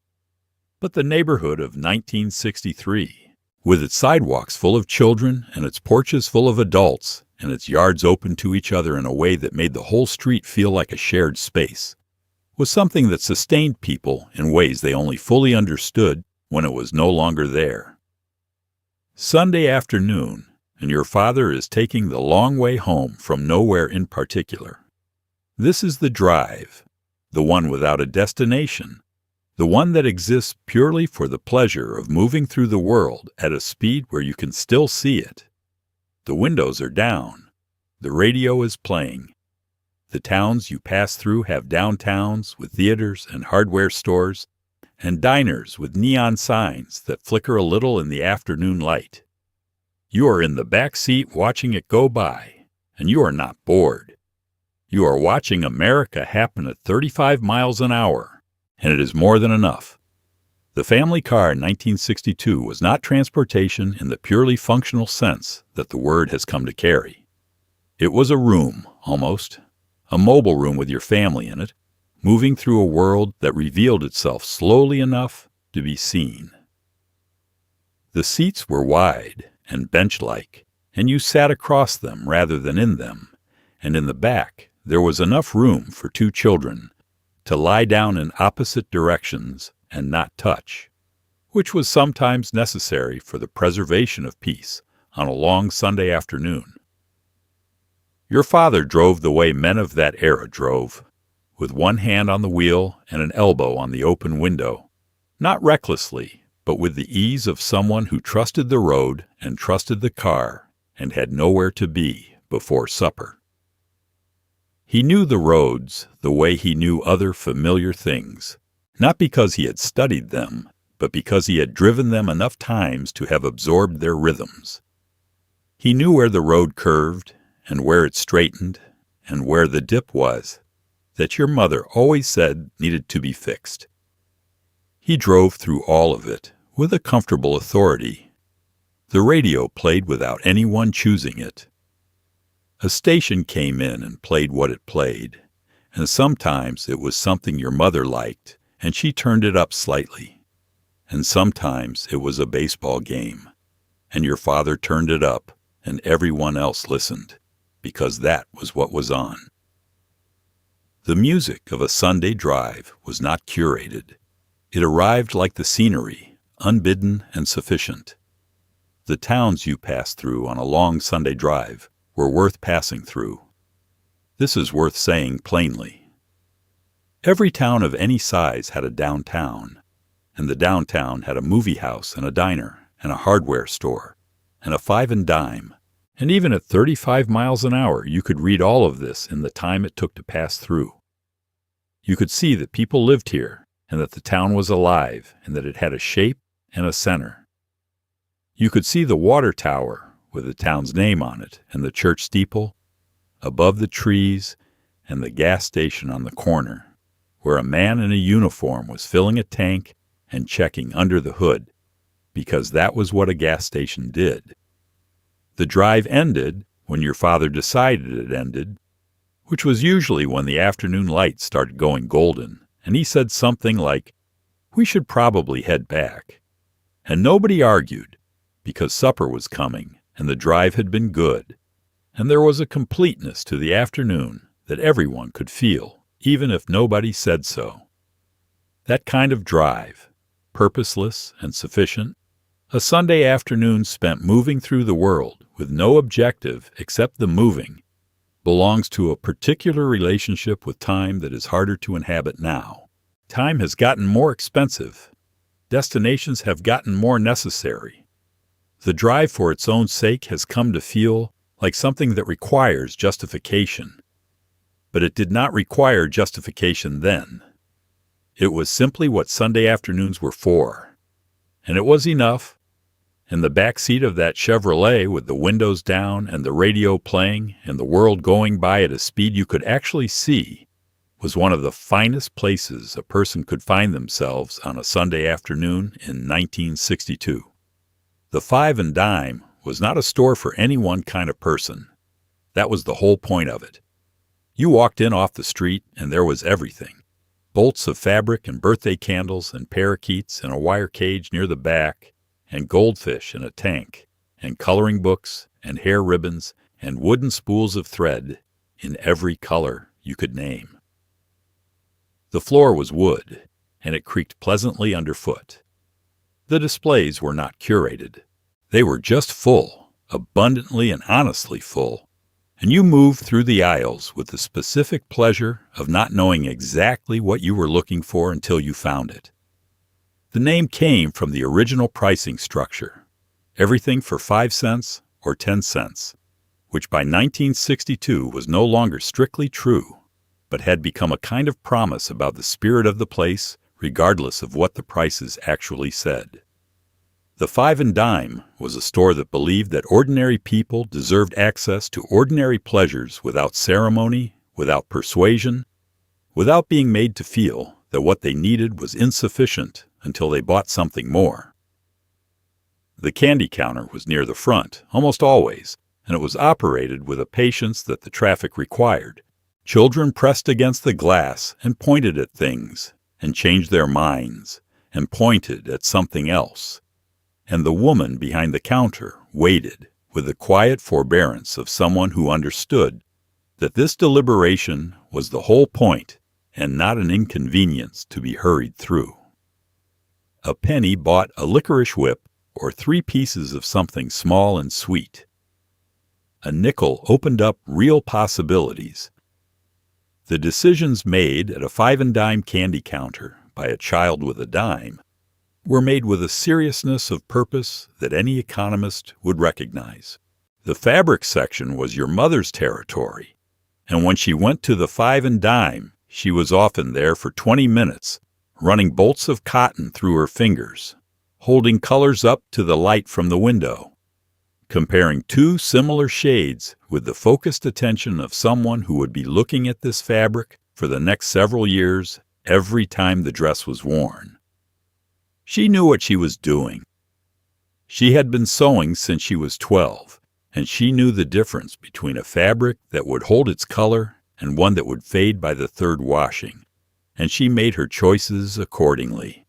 But the neighborhood of 1963, with its sidewalks full of children and its porches full of adults and its yards open to each other in a way that made the whole street feel like a shared space, was something that sustained people in ways they only fully understood when it was no longer there. Sunday afternoon, and your father is taking the long way home from nowhere in particular. This is the drive, the one without a destination, the one that exists purely for the pleasure of moving through the world at a speed where you can still see it. The windows are down. The radio is playing. The towns you pass through have downtowns with theaters and hardware stores and diners with neon signs that flicker a little in the afternoon light. You are in the back seat watching it go by, and you are not bored. You are watching America happen at 35 miles an hour, and it is more than enough. The family car in 1962 was not transportation in the purely functional sense that the word has come to carry. It was a room, almost, a mobile room with your family in it, moving through a world that revealed itself slowly enough to be seen. The seats were wide and bench-like, and you sat across them rather than in them, and in the back there was enough room for 2 children to lie down in opposite directions and not touch, which was sometimes necessary for the preservation of peace on a long Sunday afternoon Your father drove the way men of that era drove, with one hand on the wheel and an elbow on the open window, not recklessly, but with the ease of someone who trusted the road and trusted the car and had nowhere to be before supper. He knew the roads the way he knew other familiar things, not because he had studied them, but because he had driven them enough times to have absorbed their rhythms. He knew where the road curved and where it straightened and where the dip was, that your mother always said needed to be fixed. He drove through all of it with a comfortable authority. The radio played without anyone choosing it. A station came in and played what it played, and sometimes it was something your mother liked, and she turned it up slightly. And sometimes it was a baseball game, and your father turned it up, and everyone else listened, because that was what was on. The music of a Sunday drive was not curated. It arrived like the scenery, unbidden and sufficient. The towns you passed through on a long Sunday drive were worth passing through. This is worth saying plainly. Every town of any size had a downtown, and the downtown had a movie house and a diner and a hardware store and a five and dime, and even at 35 miles an hour you could read all of this in the time it took to pass through. You could see that people lived here and that the town was alive and that it had a shape and a center. You could see the water tower with the town's name on it, and the church steeple, above the trees, and the gas station on the corner, where a man in a uniform was filling a tank and checking under the hood, because that was what a gas station did. The drive ended when your father decided it ended, which was usually when the afternoon lights started going golden, and he said something like, "We should probably head back." And nobody argued, because supper was coming, and the drive had been good, and there was a completeness to the afternoon that everyone could feel, even if nobody said so. That kind of drive, purposeless and sufficient, a Sunday afternoon spent moving through the world with no objective except the moving, belongs to a particular relationship with time that is harder to inhabit now. Time has gotten more expensive. Destinations have gotten more necessary. The drive for its own sake has come to feel like something that requires justification. But it did not require justification then. It was simply what Sunday afternoons were for. And it was enough. And the back seat of that Chevrolet with the windows down and the radio playing and the world going by at a speed you could actually see was one of the finest places a person could find themselves on a Sunday afternoon in 1962. The Five and Dime was not a store for any one kind of person. That was the whole point of it. You walked in off the street and there was everything. Bolts of fabric and birthday candles and parakeets in a wire cage near the back, and goldfish in a tank, and coloring books and hair ribbons and wooden spools of thread in every color you could name. The floor was wood, and it creaked pleasantly underfoot. The displays were not curated. They were just full, abundantly and honestly full, and you moved through the aisles with the specific pleasure of not knowing exactly what you were looking for until you found it. The name came from the original pricing structure, everything for 5 cents or 10 cents, which by 1962 was no longer strictly true, but had become a kind of promise about the spirit of the place, regardless of what the prices actually said. The Five and Dime was a store that believed that ordinary people deserved access to ordinary pleasures without ceremony, without persuasion, without being made to feel that what they needed was insufficient until they bought something more. The candy counter was near the front, almost always, and it was operated with a patience that the traffic required. Children pressed against the glass and pointed at things, and changed their minds, and pointed at something else. And the woman behind the counter waited with the quiet forbearance of someone who understood that this deliberation was the whole point and not an inconvenience to be hurried through. A penny bought a licorice whip or 3 pieces of something small and sweet. a nickel opened up real possibilities. The decisions made at a 5-and-dime candy counter by a child with a dime were made with a seriousness of purpose that any economist would recognize. The fabric section was your mother's territory, and when she went to the 5-and-dime, she was often there for 20 minutes, running bolts of cotton through her fingers, holding colors up to the light from the window, comparing two similar shades with the focused attention of someone who would be looking at this fabric for the next several years every time the dress was worn. She knew what she was doing. She had been sewing since she was 12, and she knew the difference between a fabric that would hold its color and one that would fade by the third washing, and she made her choices accordingly.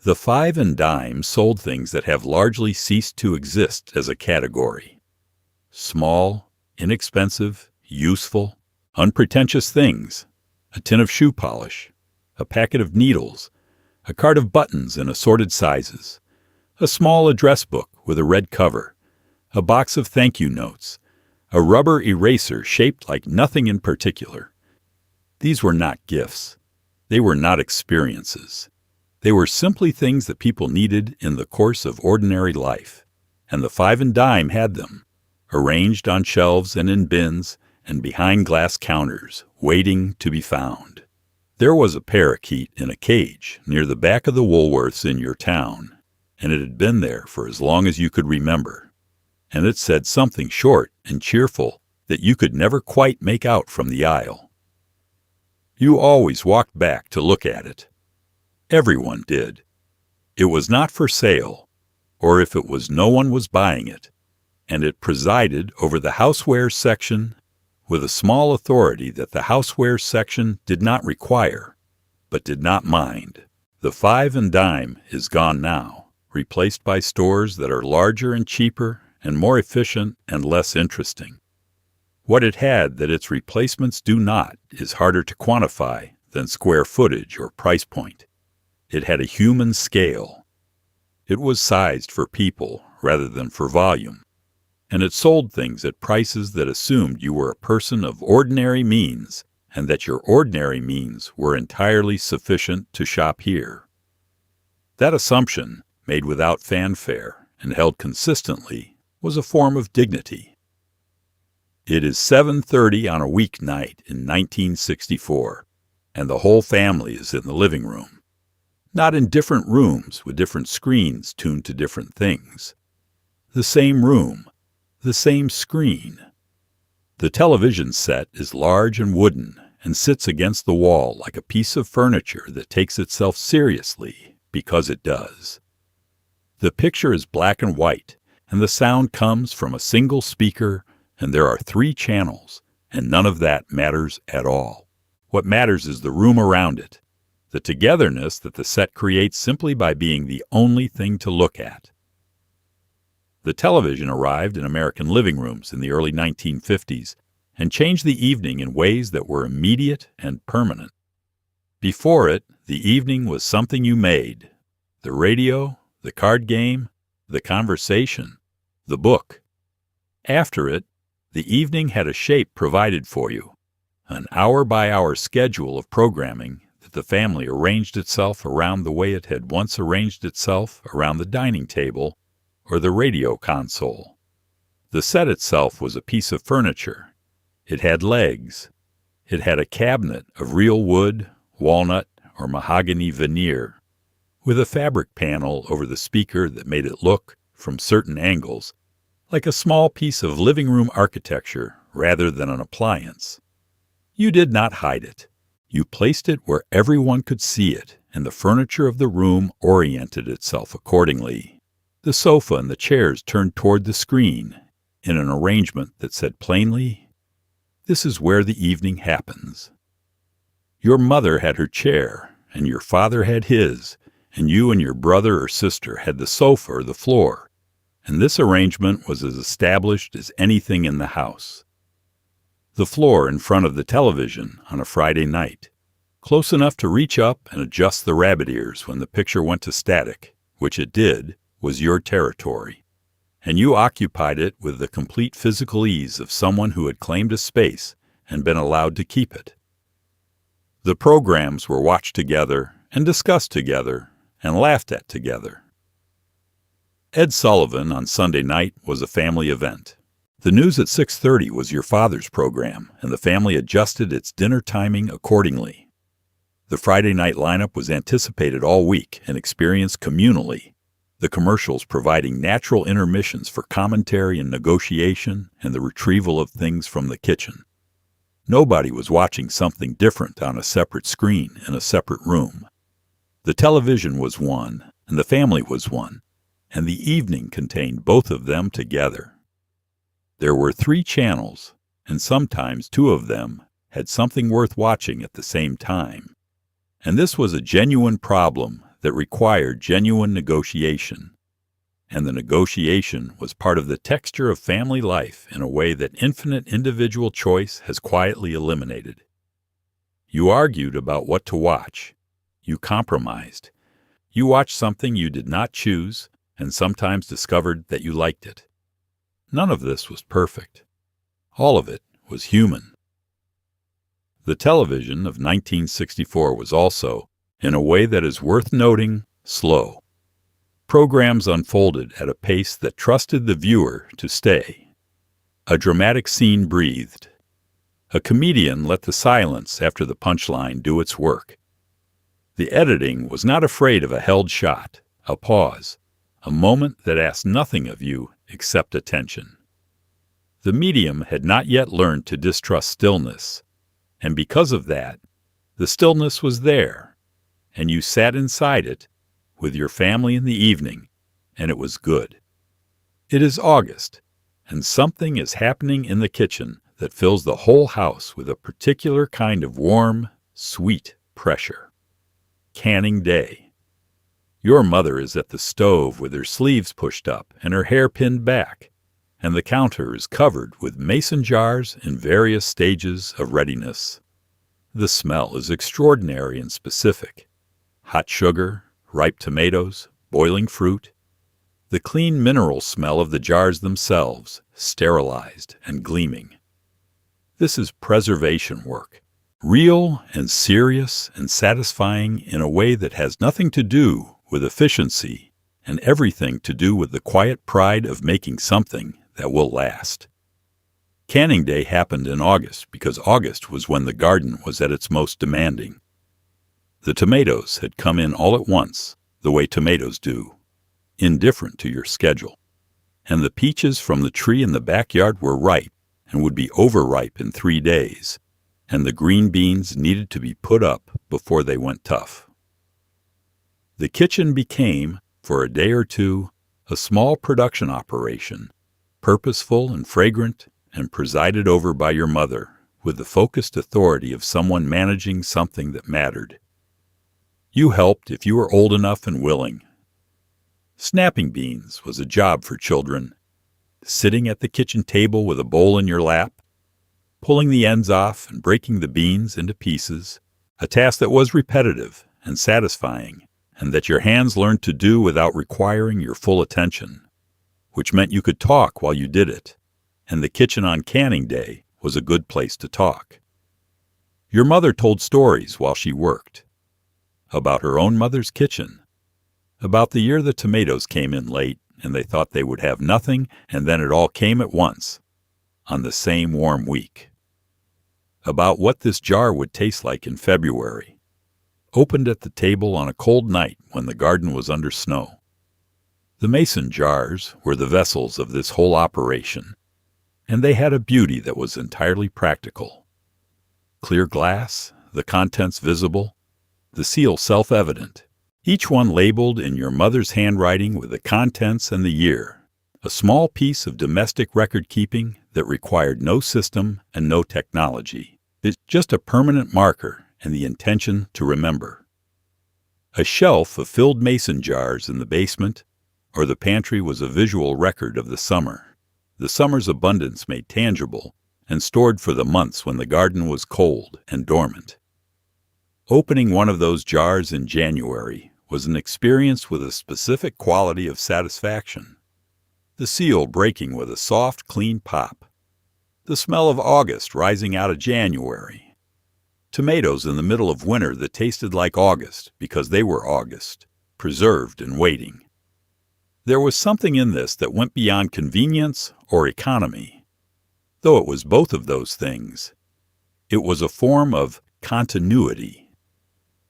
The 5-and-dime sold things that have largely ceased to exist as a category. Small, inexpensive, useful, unpretentious things. A tin of shoe polish, a packet of needles, a card of buttons in assorted sizes, a small address book with a red cover, a box of thank you notes, a rubber eraser shaped like nothing in particular. These were not gifts. They were not experiences. They were simply things that people needed in the course of ordinary life, and the 5-and-dime had them, arranged on shelves and in bins and behind glass counters, waiting to be found. There was a parakeet in a cage near the back of the Woolworths in your town, and it had been there for as long as you could remember, and it said something short and cheerful that you could never quite make out from the aisle. You always walked back to look at it. Everyone did. It was not for sale, or if it was, no one was buying it, and it presided over the housewares section with a small authority that the housewares section did not require, but did not mind. The 5-and-dime is gone now, replaced by stores that are larger and cheaper and more efficient and less interesting. What it had that its replacements do not is harder to quantify than square footage or price point. It had a human scale. It was sized for people rather than for volume, and it sold things at prices that assumed you were a person of ordinary means and that your ordinary means were entirely sufficient to shop here. That assumption, made without fanfare and held consistently, was a form of dignity. It is 7:30 on a weeknight in 1964, and the whole family is in the living room. Not in different rooms with different screens tuned to different things. The same room, the same screen. The television set is large and wooden and sits against the wall like a piece of furniture that takes itself seriously because it does. The picture is black and white, and the sound comes from a single speaker, and there are 3 channels, and none of that matters at all. What matters is the room around it, the togetherness that the set creates simply by being the only thing to look at. The television arrived in American living rooms in the early 1950s and changed the evening in ways that were immediate and permanent. Before it, the evening was something you made: the radio, the card game, the conversation, the book. After it, the evening had a shape provided for you, an hour-by-hour schedule of programming that the family arranged itself around the way it had once arranged itself around the dining table or the radio console. The set itself was a piece of furniture. It had legs. It had a cabinet of real wood, walnut, or mahogany veneer, with a fabric panel over the speaker that made it look, from certain angles, like a small piece of living room architecture rather than an appliance. You did not hide it. You placed it where everyone could see it, and the furniture of the room oriented itself accordingly. The sofa and the chairs turned toward the screen, in an arrangement that said plainly, "This is where the evening happens." Your mother had her chair, and your father had his, and you and your brother or sister had the sofa or the floor, and this arrangement was as established as anything in the house. The floor in front of the television on a Friday night, close enough to reach up and adjust the rabbit ears when the picture went to static, which it did, was your territory. and you occupied it with the complete physical ease of someone who had claimed a space and been allowed to keep it. The programs were watched together and discussed together and laughed at together. Ed Sullivan on Sunday night was a family event. The news at 6:30 was your father's program, and the family adjusted its dinner timing accordingly. The Friday night lineup was anticipated all week and experienced communally, the commercials providing natural intermissions for commentary and negotiation and the retrieval of things from the kitchen. Nobody was watching something different on a separate screen in a separate room. The television was one, and the family was one, and the evening contained both of them together. There were 3 channels, and sometimes 2 of them had something worth watching at the same time. And this was a genuine problem that required genuine negotiation. And the negotiation was part of the texture of family life in a way that infinite individual choice has quietly eliminated. You argued about what to watch. You compromised. You watched something you did not choose and sometimes discovered that you liked it. None of this was perfect. All of it was human. The television of 1964 was also, in a way that is worth noting, slow. Programs unfolded at a pace that trusted the viewer to stay. A dramatic scene breathed. A comedian let the silence after the punchline do its work. The editing was not afraid of a held shot, a pause, a moment that asked nothing of you except attention. The medium had not yet learned to distrust stillness, and because of that, the stillness was there, and you sat inside it with your family in the evening, and it was good. It is August, and something is happening in the kitchen that fills the whole house with a particular kind of warm, sweet pressure. Canning day. Your mother is at the stove with her sleeves pushed up and her hair pinned back, and the counter is covered with mason jars in various stages of readiness. The smell is extraordinary and specific. Hot sugar, ripe tomatoes, boiling fruit. The clean mineral smell of the jars themselves, sterilized and gleaming. This is preservation work, real and serious and satisfying in a way that has nothing to do with efficiency and everything to do with the quiet pride of making something that will last. Canning day happened in August because August was when the garden was at its most demanding. The tomatoes had come in all at once, the way tomatoes do, indifferent to your schedule. And the peaches from the tree in the backyard were ripe and would be overripe in 3 days, and the green beans needed to be put up before they went tough. The kitchen became, for a day or two, a small production operation, purposeful and fragrant, and presided over by your mother, with the focused authority of someone managing something that mattered. You helped if you were old enough and willing. Snapping beans was a job for children. Sitting at the kitchen table with a bowl in your lap, pulling the ends off and breaking the beans into pieces, a task that was repetitive and satisfying, and that your hands learned to do without requiring your full attention, which meant you could talk while you did it, and the kitchen on canning day was a good place to talk. Your mother told stories while she worked, about her own mother's kitchen, about the year the tomatoes came in late and they thought they would have nothing, and then it all came at once, on the same warm week. About what this jar would taste like in February, opened at the table on a cold night when the garden was under snow. The mason jars were the vessels of this whole operation, and they had a beauty that was entirely practical. Clear glass, the contents visible, the seal self-evident, each one labeled in your mother's handwriting with the contents and the year, a small piece of domestic record-keeping that required no system and no technology. It's just a permanent marker and the intention to remember. A shelf of filled mason jars in the basement or the pantry was a visual record of the summer's abundance made tangible and stored for the months when the garden was cold and dormant. Opening one of those jars in January was an experience with a specific quality of satisfaction. The seal breaking with a soft, clean pop. The smell of August rising out of January. Tomatoes in the middle of winter that tasted like August because they were August, preserved and waiting. There was something in this that went beyond convenience or economy, though it was both of those things. It was a form of continuity,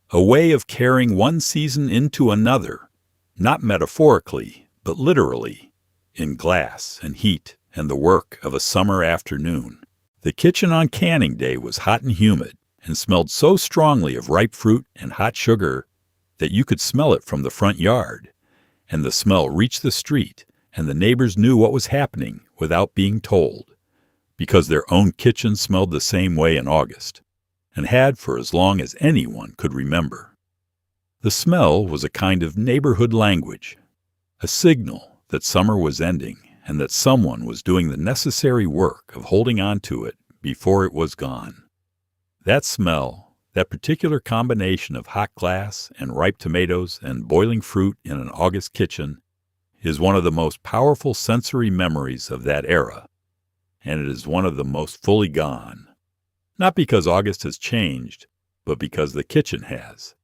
a way of carrying one season into another, not metaphorically, but literally, in glass and heat and the work of a summer afternoon. The kitchen on canning day was hot and humid and smelled so strongly of ripe fruit and hot sugar that you could smell it from the front yard, and the smell reached the street, and the neighbors knew what was happening without being told, because their own kitchen smelled the same way in August, and had for as long as anyone could remember. The smell was a kind of neighborhood language, a signal that summer was ending and that someone was doing the necessary work of holding on to it before it was gone. That smell, that particular combination of hot glass and ripe tomatoes and boiling fruit in an August kitchen, is one of the most powerful sensory memories of that era, and it is one of the most fully gone. Not because August has changed, but because the kitchen has.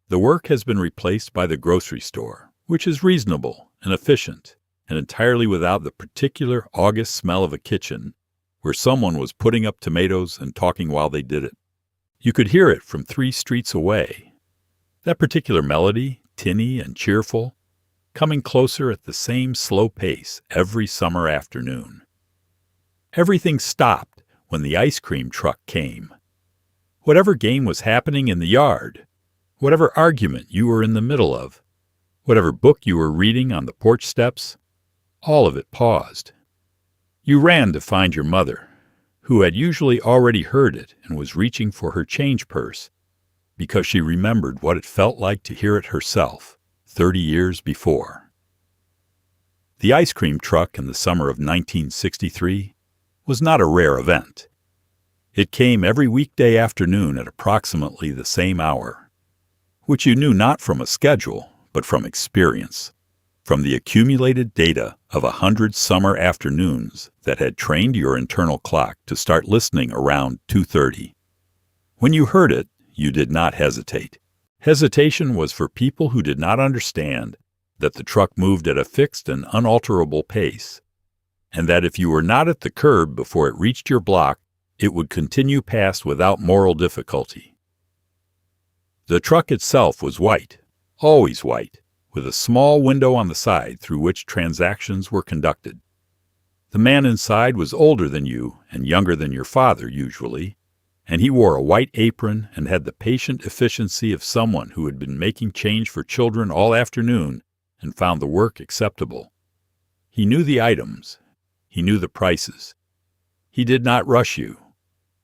The work has been replaced by the grocery store, which is reasonable and efficient, and entirely without the particular August smell of a kitchen where someone was putting up tomatoes and talking while they did it. You could hear it from 3 streets away. That particular melody, tinny and cheerful, coming closer at the same slow pace every summer afternoon. Everything stopped when the ice cream truck came. Whatever game was happening in the yard, whatever argument you were in the middle of, whatever book you were reading on the porch steps, all of it paused. You ran to find your mother, who had usually already heard it and was reaching for her change purse, because she remembered what it felt like to hear it herself 30 years before. The ice cream truck in the summer of 1963 was not a rare event. It came every weekday afternoon at approximately the same hour, which you knew not from a schedule, but from experience, from the accumulated data of 100 summer afternoons that had trained your internal clock to start listening around 2:30. When you heard it, you did not hesitate. Hesitation was for people who did not understand that the truck moved at a fixed and unalterable pace, and that if you were not at the curb before it reached your block, it would continue past without moral difficulty. The truck itself was white, always white, with a small window on the side through which transactions were conducted. The man inside was older than you and younger than your father, usually, and he wore a white apron and had the patient efficiency of someone who had been making change for children all afternoon and found the work acceptable. He knew the items. He knew the prices. He did not rush you,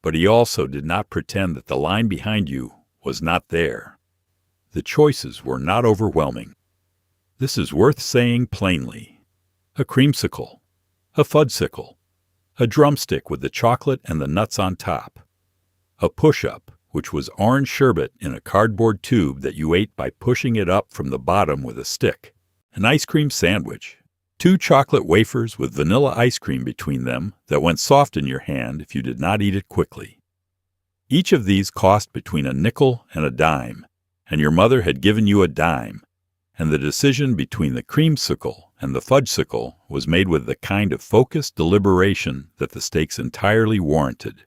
but he also did not pretend that the line behind you was not there. The choices were not overwhelming. This is worth saying plainly. A creamsicle, a fudsicle, a drumstick with the chocolate and the nuts on top, a push-up, which was orange sherbet in a cardboard tube that you ate by pushing it up from the bottom with a stick, an ice cream sandwich, 2 chocolate wafers with vanilla ice cream between them that went soft in your hand if you did not eat it quickly. Each of these cost between a nickel and a dime, and your mother had given you a dime, and the decision between the creamsicle and the fudgesicle was made with the kind of focused deliberation that the stakes entirely warranted.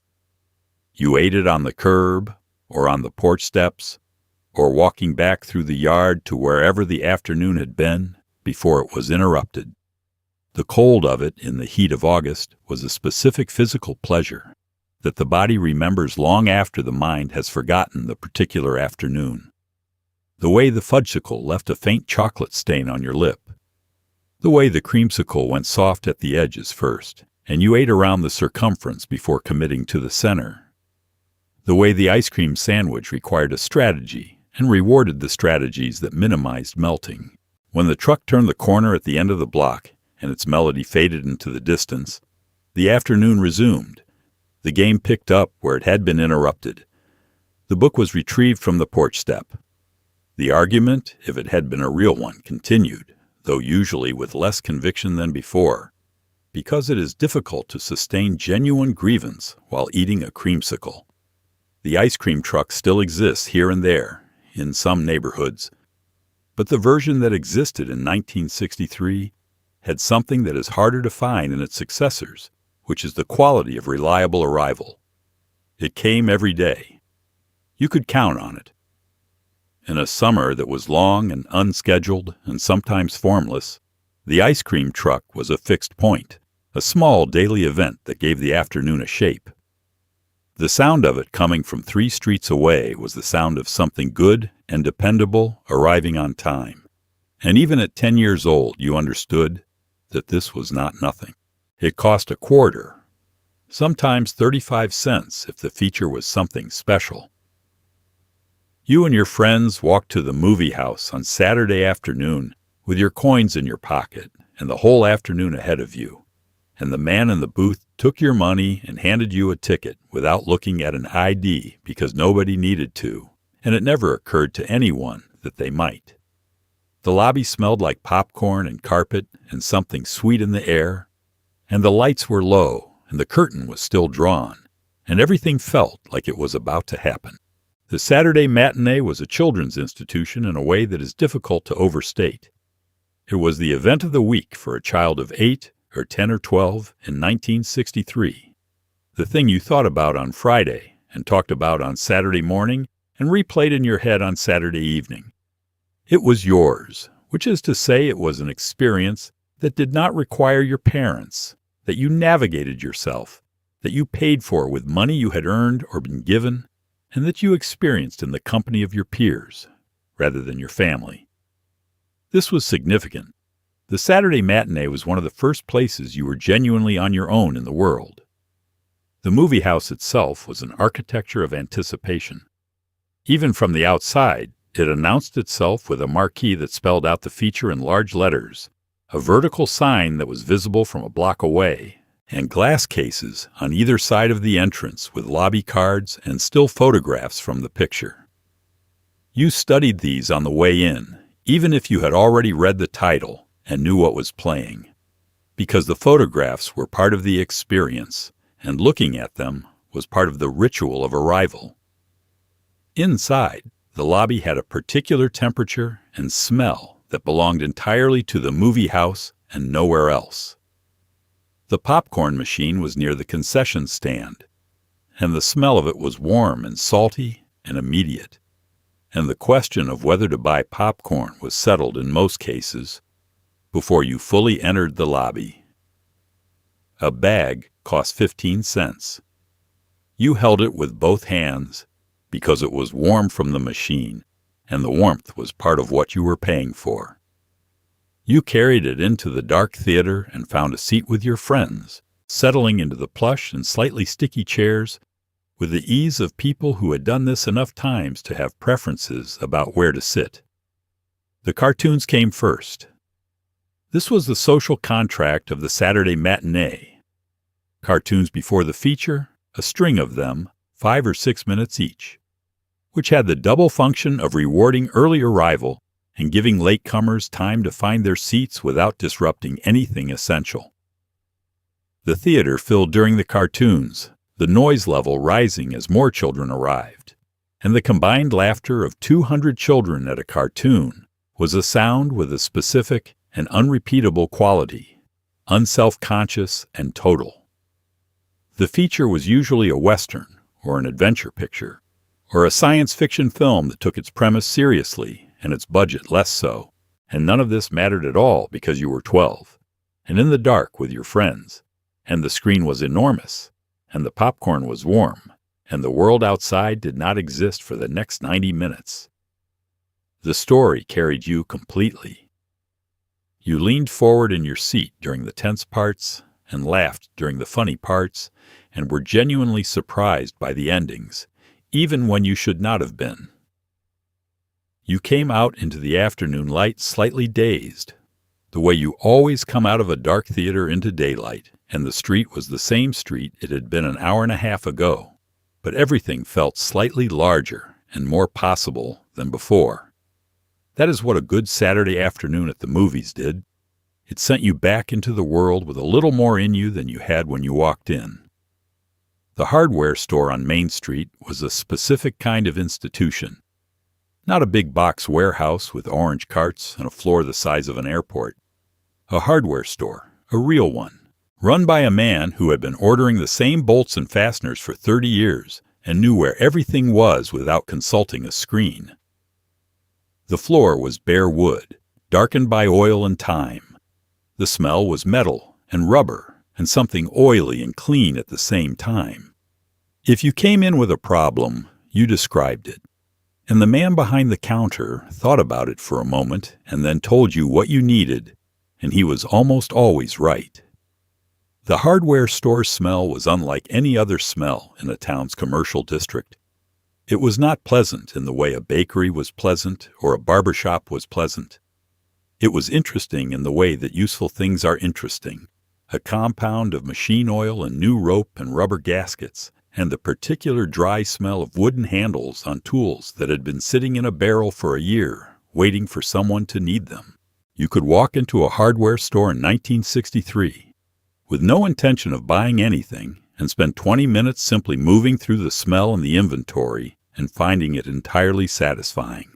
You ate it on the curb, or on the porch steps, or walking back through the yard to wherever the afternoon had been before it was interrupted. The cold of it in the heat of August was a specific physical pleasure that the body remembers long after the mind has forgotten the particular afternoon. The way the fudgesicle left a faint chocolate stain on your lip. The way the creamsicle went soft at the edges first, and you ate around the circumference before committing to the center. The way the ice cream sandwich required a strategy and rewarded the strategies that minimized melting. When the truck turned the corner at the end of the block and its melody faded into the distance, the afternoon resumed. The game picked up where it had been interrupted. The book was retrieved from the porch step. The argument, if it had been a real one, continued, though usually with less conviction than before, because it is difficult to sustain genuine grievance while eating a creamsicle. The ice cream truck still exists here and there, in some neighborhoods, but the version that existed in 1963 had something that is harder to find in its successors, which is the quality of reliable arrival. It came every day. You could count on it. In a summer that was long and unscheduled and sometimes formless, the ice cream truck was a fixed point, a small daily event that gave the afternoon a shape. The sound of it coming from 3 streets away was the sound of something good and dependable arriving on time. And even at 10 years old, you understood that this was not nothing. It cost a quarter, sometimes 35 cents if the feature was something special. You and your friends walked to the movie house on Saturday afternoon with your coins in your pocket and the whole afternoon ahead of you, and the man in the booth took your money and handed you a ticket without looking at an ID because nobody needed to, and it never occurred to anyone that they might. The lobby smelled like popcorn and carpet and something sweet in the air, and the lights were low and the curtain was still drawn, and everything felt like it was about to happen. The Saturday matinee was a children's institution in a way that is difficult to overstate. It was the event of the week for a child of 8 or 10 or 12 in 1963. The thing you thought about on Friday and talked about on Saturday morning and replayed in your head on Saturday evening. It was yours, which is to say it was an experience that did not require your parents, that you navigated yourself, that you paid for with money you had earned or been given, and that you experienced in the company of your peers, rather than your family. This was significant. The Saturday matinee was one of the first places you were genuinely on your own in the world. The movie house itself was an architecture of anticipation. Even from the outside, it announced itself with a marquee that spelled out the feature in large letters, a vertical sign that was visible from a block away, and glass cases on either side of the entrance with lobby cards and still photographs from the picture. You studied these on the way in, even if you had already read the title and knew what was playing, because the photographs were part of the experience, and looking at them was part of the ritual of arrival. Inside, the lobby had a particular temperature and smell that belonged entirely to the movie house and nowhere else. The popcorn machine was near the concession stand, and the smell of it was warm and salty and immediate, and the question of whether to buy popcorn was settled in most cases before you fully entered the lobby. A bag cost 15 cents. You held it with both hands because it was warm from the machine, and the warmth was part of what you were paying for. You carried it into the dark theater and found a seat with your friends, settling into the plush and slightly sticky chairs with the ease of people who had done this enough times to have preferences about where to sit. The cartoons came first. This was the social contract of the Saturday matinee. Cartoons before the feature, a string of them, 5 or 6 minutes each, which had the double function of rewarding early arrival and giving latecomers time to find their seats without disrupting anything essential. The theater filled during the cartoons, the noise level rising as more children arrived, and the combined laughter of 200 children at a cartoon was a sound with a specific and unrepeatable quality, unself-conscious and total. The feature was usually a Western or an adventure picture, or a science fiction film that took its premise seriously and its budget less so, and none of this mattered at all because you were 12, and in the dark with your friends, and the screen was enormous, and the popcorn was warm, and the world outside did not exist for the next 90 minutes. The story carried you completely. You leaned forward in your seat during the tense parts and laughed during the funny parts and were genuinely surprised by the endings, even when you should not have been. You came out into the afternoon light slightly dazed, the way you always come out of a dark theater into daylight, and the street was the same street it had been an hour and a half ago, but everything felt slightly larger and more possible than before. That is what a good Saturday afternoon at the movies did. It sent you back into the world with a little more in you than you had when you walked in. The hardware store on Main Street was a specific kind of institution. Not a big box warehouse with orange carts and a floor the size of an airport. A hardware store, a real one, run by a man who had been ordering the same bolts and fasteners for 30 years and knew where everything was without consulting a screen. The floor was bare wood, darkened by oil and time. The smell was metal and rubber and something oily and clean at the same time. If you came in with a problem, you described it. And the man behind the counter thought about it for a moment and then told you what you needed, and he was almost always right. The hardware store smell was unlike any other smell in a town's commercial district. It was not pleasant in the way a bakery was pleasant or a barbershop was pleasant. It was interesting in the way that useful things are interesting, a compound of machine oil and new rope and rubber gaskets, and the particular dry smell of wooden handles on tools that had been sitting in a barrel for a year, waiting for someone to need them. You could walk into a hardware store in 1963 with no intention of buying anything and spend 20 minutes simply moving through the smell and the inventory and finding it entirely satisfying.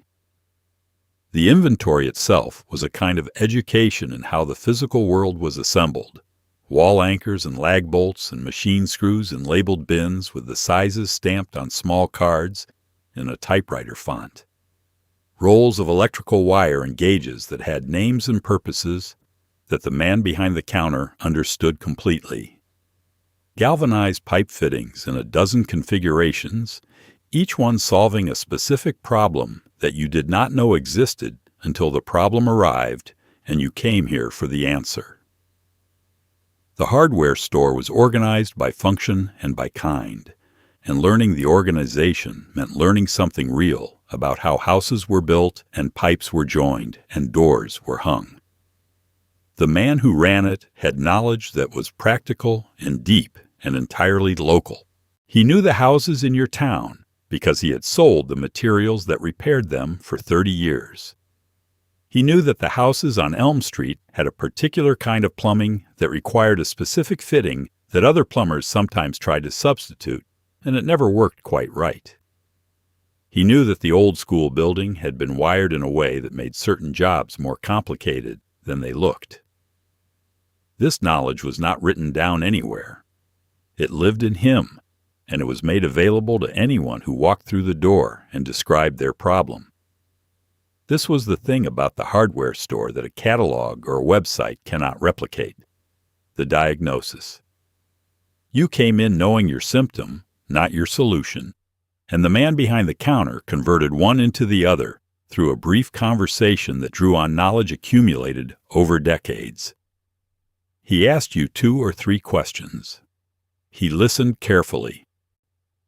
The inventory itself was a kind of education in how the physical world was assembled. Wall anchors and lag bolts and machine screws in labeled bins with the sizes stamped on small cards in a typewriter font. Rolls of electrical wire and gauges that had names and purposes that the man behind the counter understood completely. Galvanized pipe fittings in a dozen configurations, each one solving a specific problem that you did not know existed until the problem arrived and you came here for the answer. The hardware store was organized by function and by kind, and learning the organization meant learning something real about how houses were built and pipes were joined and doors were hung. The man who ran it had knowledge that was practical and deep and entirely local. He knew the houses in your town because he had sold the materials that repaired them for 30 years. He knew that the houses on Elm Street had a particular kind of plumbing that required a specific fitting that other plumbers sometimes tried to substitute, and it never worked quite right. He knew that the old school building had been wired in a way that made certain jobs more complicated than they looked. This knowledge was not written down anywhere. It lived in him, and it was made available to anyone who walked through the door and described their problem. This was the thing about the hardware store that a catalog or a website cannot replicate: the diagnosis. You came in knowing your symptom, not your solution, and the man behind the counter converted one into the other through a brief conversation that drew on knowledge accumulated over decades. He asked you 2 or 3 questions. He listened carefully.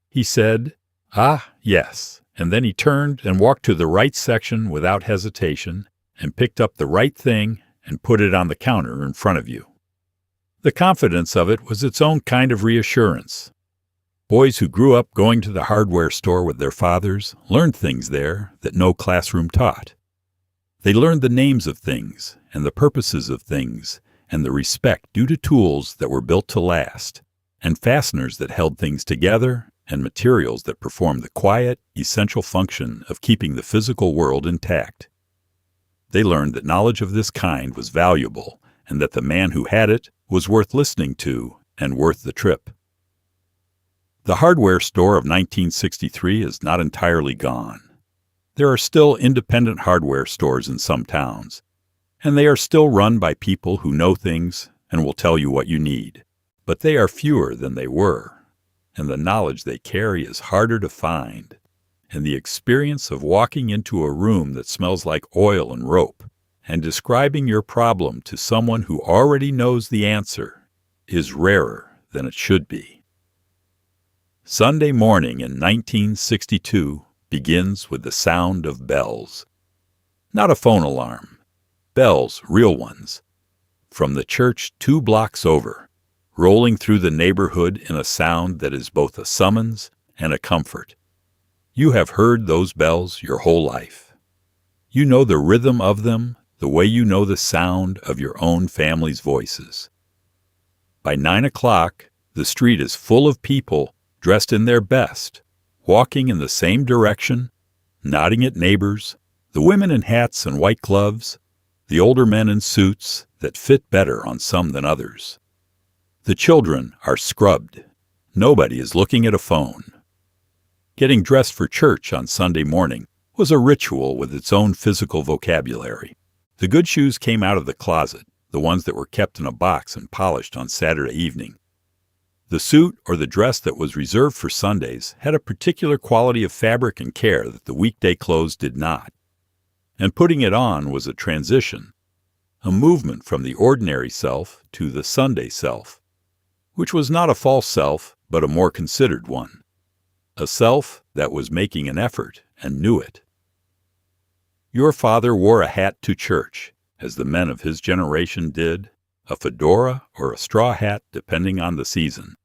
He said, "Ah, yes," and then he turned and walked to the right section without hesitation and picked up the right thing and put it on the counter in front of you. The confidence of it was its own kind of reassurance. Boys who grew up going to the hardware store with their fathers learned things there that no classroom taught. They learned the names of things and the purposes of things and the respect due to tools that were built to last, and fasteners that held things together, and materials that performed the quiet, essential function of keeping the physical world intact. They learned that knowledge of this kind was valuable, and that the man who had it was worth listening to and worth the trip. The hardware store of 1963 is not entirely gone. There are still independent hardware stores in some towns, and they are still run by people who know things and will tell you what you need. But they are fewer than they were, and the knowledge they carry is harder to find, and the experience of walking into a room that smells like oil and rope and describing your problem to someone who already knows the answer is rarer than it should be. Sunday morning in 1962 begins with the sound of bells. Not a phone alarm. Bells, real ones. From the church 2 blocks over, rolling through the neighborhood in a sound that is both a summons and a comfort. You have heard those bells your whole life. You know the rhythm of them, the way you know the sound of your own family's voices. By 9 o'clock, the street is full of people dressed in their best, walking in the same direction, nodding at neighbors, the women in hats and white gloves, the older men in suits that fit better on some than others. The children are scrubbed. Nobody is looking at a phone. Getting dressed for church on Sunday morning was a ritual with its own physical vocabulary. The good shoes came out of the closet, the ones that were kept in a box and polished on Saturday evening. The suit or the dress that was reserved for Sundays had a particular quality of fabric and care that the weekday clothes did not. And putting it on was a transition, a movement from the ordinary self to the Sunday self, which was not a false self, but a more considered one. A self that was making an effort and knew it. Your father wore a hat to church, as the men of his generation did, a fedora or a straw hat depending on the season,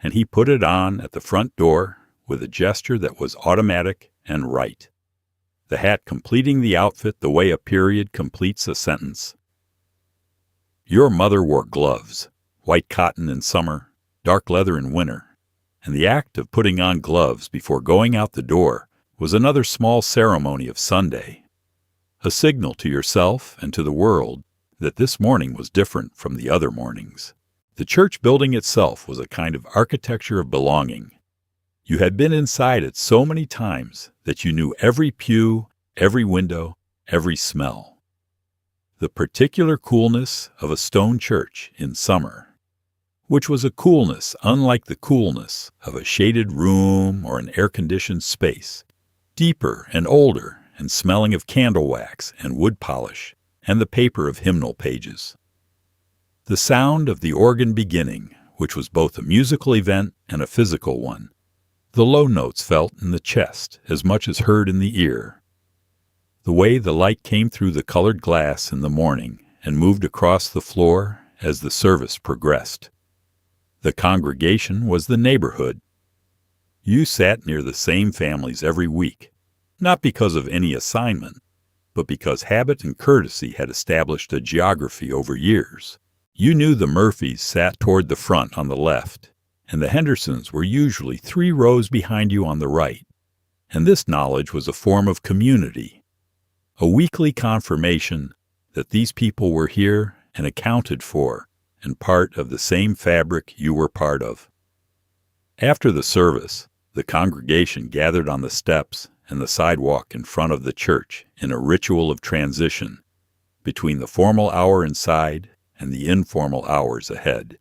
and he put it on at the front door with a gesture that was automatic and right, the hat completing the outfit the way a period completes a sentence. Your mother wore gloves, white cotton in summer, dark leather in winter, and the act of putting on gloves before going out the door was another small ceremony of Sunday, a signal to yourself and to the world that this morning was different from the other mornings. The church building itself was a kind of architecture of belonging. You had been inside it so many times that you knew every pew, every window, every smell. The particular coolness of a stone church in summer, which was a coolness unlike the coolness of a shaded room or an air-conditioned space, deeper and older and smelling of candle wax and wood polish and the paper of hymnal pages. The sound of the organ beginning, which was both a musical event and a physical one, the low notes felt in the chest as much as heard in the ear. The way the light came through the colored glass in the morning and moved across the floor as the service progressed. The congregation was the neighborhood. You sat near the same families every week, not because of any assignment, but because habit and courtesy had established a geography over years. You knew the Murphys sat toward the front on the left, and the Hendersons were usually 3 rows behind you on the right, and this knowledge was a form of community, a weekly confirmation that these people were here and accounted for and part of the same fabric you were part of. After the service, the congregation gathered on the steps and the sidewalk in front of the church in a ritual of transition between the formal hour inside and the informal hours ahead.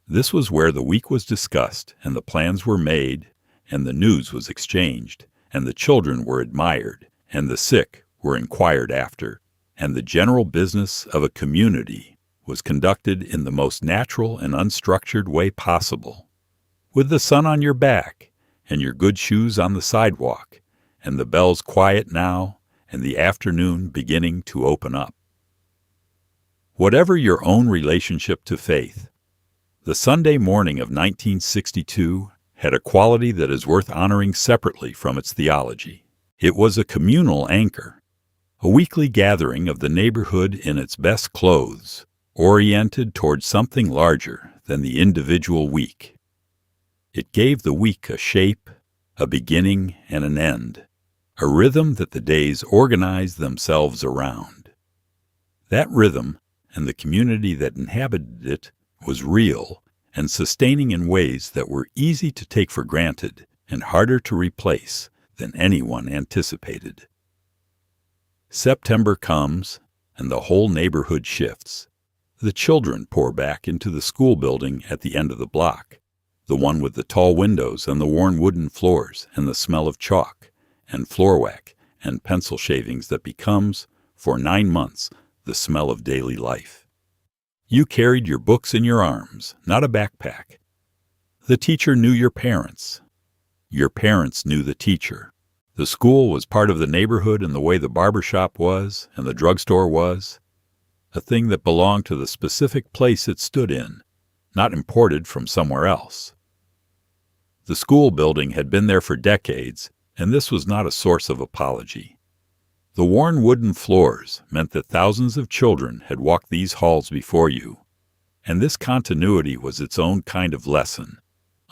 This was where the week was discussed and the plans were made and the news was exchanged and the children were admired and the sick were inquired after and the general business of a community was conducted in the most natural and unstructured way possible, with the sun on your back and your good shoes on the sidewalk and the bells quiet now and the afternoon beginning to open up. Whatever your own relationship to faith, the Sunday morning of 1962 had a quality that is worth honoring separately from its theology. It was a communal anchor, a weekly gathering of the neighborhood in its best clothes, oriented toward something larger than the individual week. It gave the week a shape, a beginning and an end, a rhythm that the days organized themselves around. That rhythm and the community that inhabited it was real and sustaining in ways that were easy to take for granted and harder to replace than anyone anticipated. September comes, and the whole neighborhood shifts. The children pour back into the school building at the end of the block, the one with the tall windows and the worn wooden floors and the smell of chalk and floorwack and pencil shavings that becomes, for 9 months, the smell of daily life. You carried your books in your arms, not a backpack. The teacher knew your parents. Your parents knew the teacher. The school was part of the neighborhood in the way the barber shop was and the drugstore was, a thing that belonged to the specific place it stood in, not imported from somewhere else. The school building had been there for decades, and this was not a source of apology. The worn wooden floors meant that thousands of children had walked these halls before you, and this continuity was its own kind of lesson,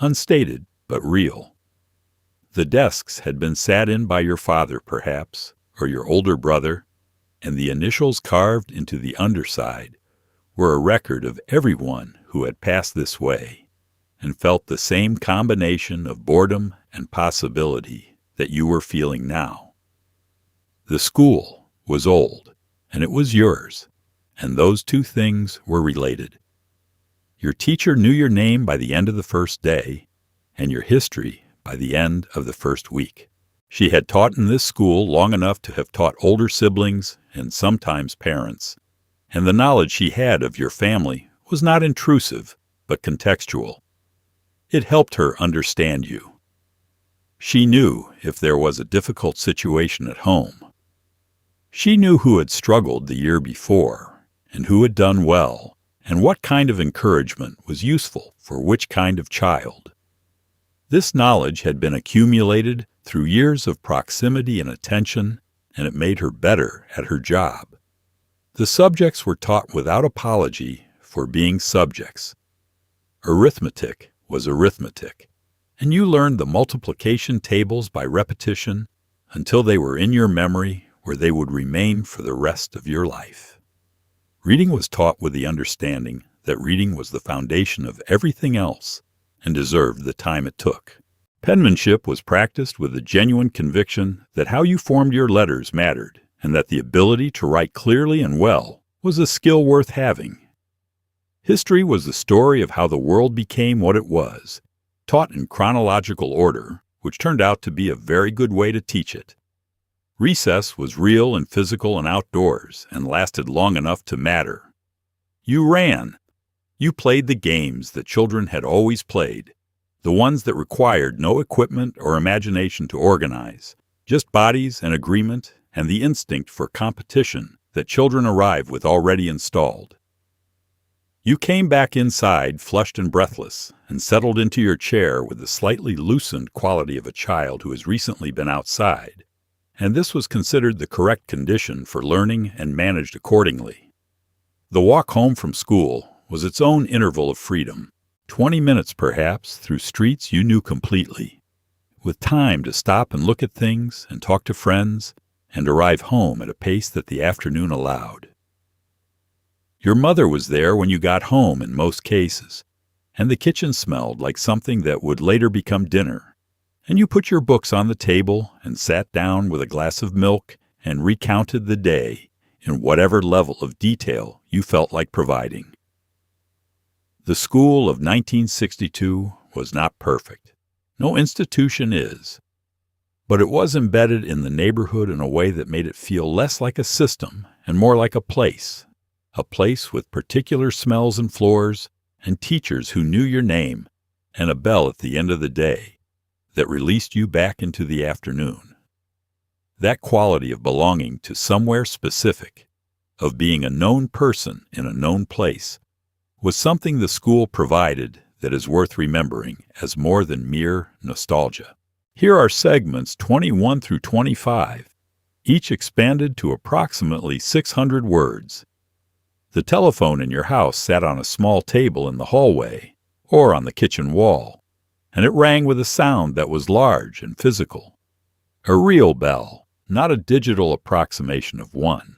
unstated but real. The desks had been sat in by your father, perhaps, or your older brother, and the initials carved into the underside were a record of everyone who had passed this way and felt the same combination of boredom and possibility that you were feeling now. The school was old, and it was yours, and those two things were related. Your teacher knew your name by the end of the first day, and your history by the end of the first week. She had taught in this school long enough to have taught older siblings and sometimes parents, and the knowledge she had of your family was not intrusive, but contextual. It helped her understand you. She knew if there was a difficult situation at home. She knew who had struggled the year before, and who had done well, and what kind of encouragement was useful for which kind of child. This knowledge had been accumulated through years of proximity and attention, and it made her better at her job. The subjects were taught without apology for being subjects. Arithmetic was arithmetic, and you learned the multiplication tables by repetition until they were in your memory where they would remain for the rest of your life. Reading was taught with the understanding that reading was the foundation of everything else and deserved the time it took. Penmanship was practiced with the genuine conviction that how you formed your letters mattered, and that the ability to write clearly and well was a skill worth having. History was the story of how the world became what it was, taught in chronological order, which turned out to be a very good way to teach it. Recess was real and physical and outdoors, and lasted long enough to matter. You ran. You played the games that children had always played, the ones that required no equipment or imagination to organize, just bodies and agreement and the instinct for competition that children arrive with already installed. You came back inside flushed and breathless, and settled into your chair with the slightly loosened quality of a child who has recently been outside, and this was considered the correct condition for learning and managed accordingly. The walk home from school was its own interval of freedom, 20 minutes perhaps through streets you knew completely, with time to stop and look at things and talk to friends and arrive home at a pace that the afternoon allowed. Your mother was there when you got home in most cases, and the kitchen smelled like something that would later become dinner, and you put your books on the table and sat down with a glass of milk and recounted the day in whatever level of detail you felt like providing. The school of 1962 was not perfect. No institution is. But it was embedded in the neighborhood in a way that made it feel less like a system and more like a place with particular smells and floors and teachers who knew your name and a bell at the end of the day that released you back into the afternoon. That quality of belonging to somewhere specific, of being a known person in a known place, was something the school provided that is worth remembering as more than mere nostalgia. Here are segments 21 through 25, each expanded to approximately 600 words. The telephone in your house sat on a small table in the hallway or on the kitchen wall, and it rang with a sound that was large and physical. A real bell, not a digital approximation of one.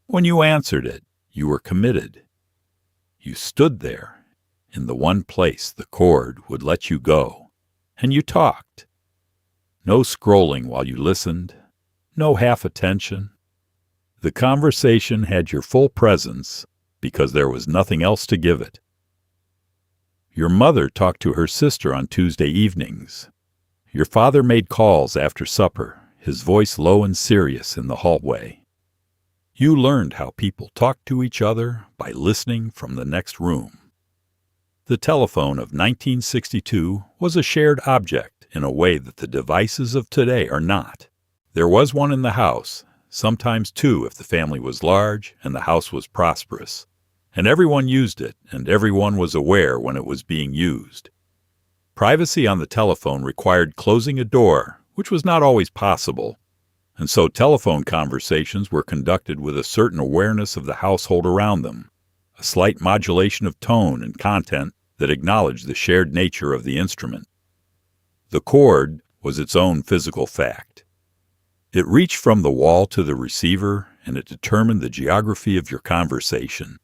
When you answered it, you were committed. You stood there, in the one place the cord would let you go, and you talked. No scrolling while you listened, no half attention. The conversation had your full presence because there was nothing else to give it. Your mother talked to her sister on Tuesday evenings. Your father made calls after supper, his voice low and serious in the hallway. You learned how people talked to each other by listening from the next room. The telephone of 1962 was a shared object in a way that the devices of today are not. There was one in the house, sometimes two if the family was large and the house was prosperous, and everyone used it and everyone was aware when it was being used. Privacy on the telephone required closing a door, which was not always possible, And so telephone conversations were conducted with a certain awareness of the household around them, a slight modulation of tone and content that acknowledged the shared nature of the instrument. The cord was its own physical fact. It reached from the wall to the receiver, and it determined the geography of your conversation,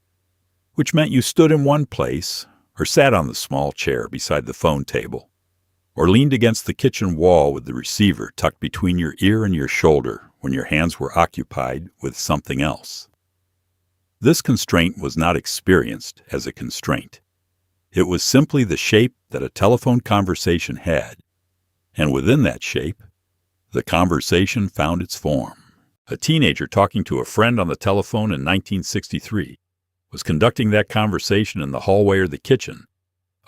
which meant you stood in one place, or sat on the small chair beside the phone table, or leaned against the kitchen wall with the receiver tucked between your ear and your shoulder when your hands were occupied with something else. This constraint was not experienced as a constraint. It was simply the shape that a telephone conversation had, and within that shape, the conversation found its form. A teenager talking to a friend on the telephone in 1963 was conducting that conversation in the hallway or the kitchen,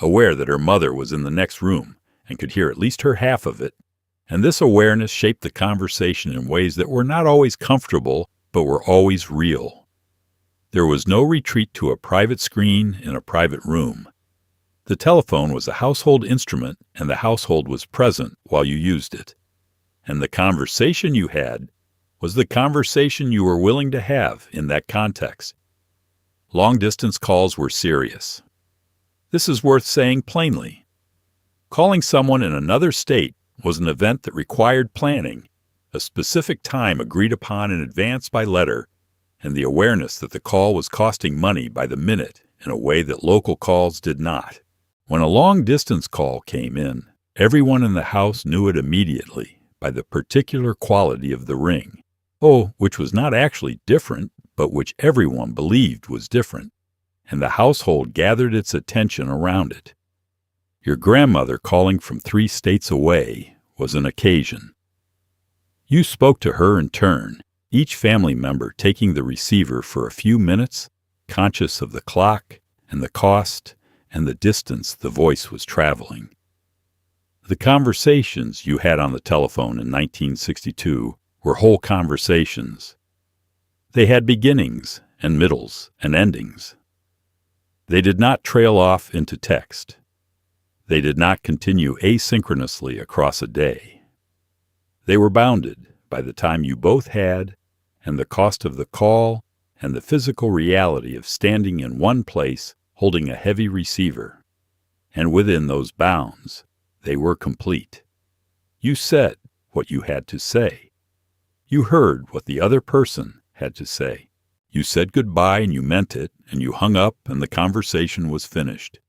aware that her mother was in the next room and could hear at least her half of it, and this awareness shaped the conversation in ways that were not always comfortable but were always real. There was no retreat to a private screen in a private room. The telephone was a household instrument, and the household was present while you used it. And the conversation you had was the conversation you were willing to have in that context. Long-distance calls were serious. This is worth saying plainly. Calling someone in another state was an event that required planning, a specific time agreed upon in advance by letter, and the awareness that the call was costing money by the minute in a way that local calls did not. When a long-distance call came in, everyone in the house knew it immediately by the particular quality of the ring, which was not actually different, but which everyone believed was different, and the household gathered its attention around it. Your grandmother calling from 3 states away was an occasion. You spoke to her in turn, each family member taking the receiver for a few minutes, conscious of the clock and the cost and the distance the voice was traveling. The conversations you had on the telephone in 1962 were whole conversations. They had beginnings and middles and endings. They did not trail off into text. They did not continue asynchronously across a day. They were bounded by the time you both had and the cost of the call and the physical reality of standing in one place holding a heavy receiver. And within those bounds, they were complete. You said what you had to say. You heard what the other person had to say. You said goodbye and you meant it, and you hung up and the conversation was finished,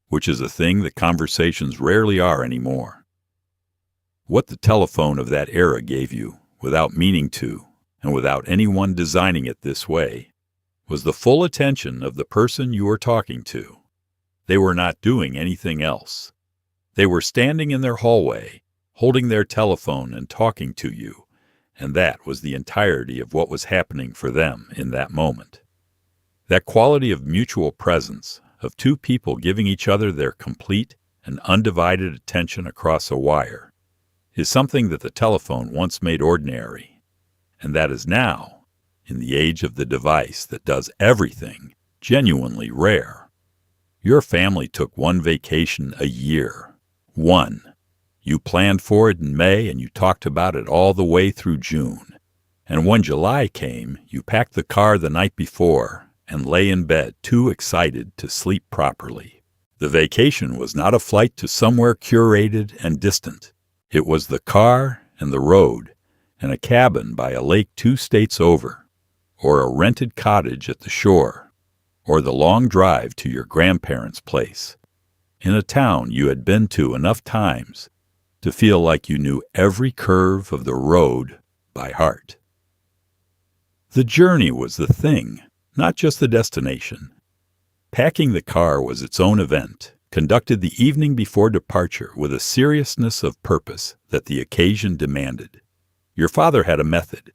which is a thing that conversations rarely are anymore. What the telephone of that era gave you, without meaning to, and without anyone designing it this way, was the full attention of the person you were talking to. They were not doing anything else. They were standing in their hallway, holding their telephone and talking to you, and that was the entirety of what was happening for them in that moment. That quality of mutual presence, of 2 people giving each other their complete and undivided attention across a wire, is something that the telephone once made ordinary, and that is now, in the age of the device that does everything, genuinely rare. Your family took 1 vacation a year. 1. You planned for it in May and you talked about it all the way through June. And when July came, you packed the car the night before and lay in bed too excited to sleep properly. The vacation was not a flight to somewhere curated and distant. It was the car and the road and a cabin by a lake 2 states over, or a rented cottage at the shore, or the long drive to your grandparents' place, in a town you had been to enough times to feel like you knew every curve of the road by heart. The journey was the thing, not just the destination. Packing the car was its own event, conducted the evening before departure with a seriousness of purpose that the occasion demanded. Your father had a method.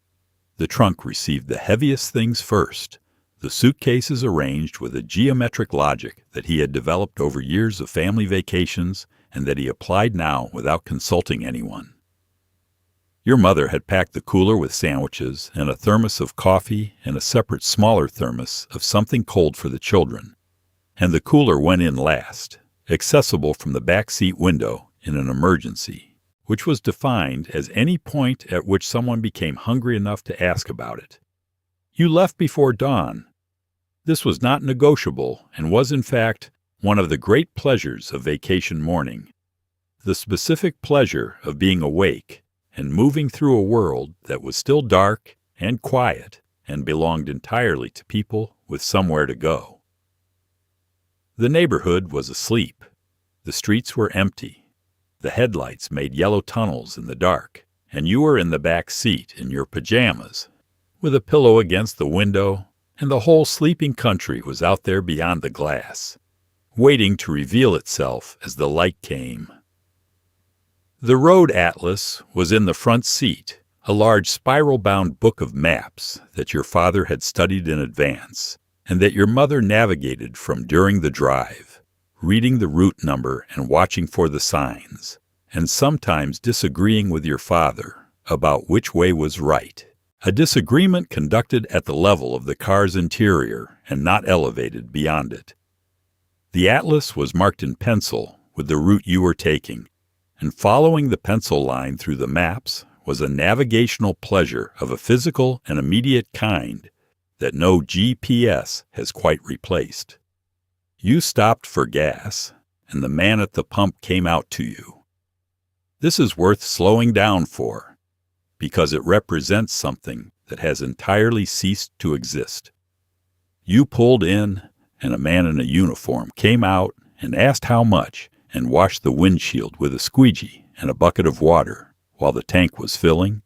The trunk received the heaviest things first, the suitcases arranged with a geometric logic that he had developed over years of family vacations and that he applied now without consulting anyone. Your mother had packed the cooler with sandwiches and a thermos of coffee and a separate smaller thermos of something cold for the children, and the cooler went in last, accessible from the back seat window in an emergency, which was defined as any point at which someone became hungry enough to ask about it. You left before dawn. This was not negotiable and was, in fact, one of the great pleasures of vacation morning. The specific pleasure of being awake and moving through a world that was still dark and quiet and belonged entirely to people with somewhere to go. The neighborhood was asleep. The streets were empty. The headlights made yellow tunnels in the dark, and you were in the back seat in your pajamas, with a pillow against the window, and the whole sleeping country was out there beyond the glass, waiting to reveal itself as the light came. The road atlas was in the front seat, a large spiral-bound book of maps that your father had studied in advance, and that your mother navigated from during the drive, reading the route number and watching for the signs, and sometimes disagreeing with your father about which way was right, a disagreement conducted at the level of the car's interior and not elevated beyond it. The atlas was marked in pencil with the route you were taking, and following the pencil line through the maps was a navigational pleasure of a physical and immediate kind that no GPS has quite replaced. You stopped for gas, and the man at the pump came out to you. This is worth slowing down for, because it represents something that has entirely ceased to exist. You pulled in, and a man in a uniform came out and asked how much, and washed the windshield with a squeegee and a bucket of water while the tank was filling,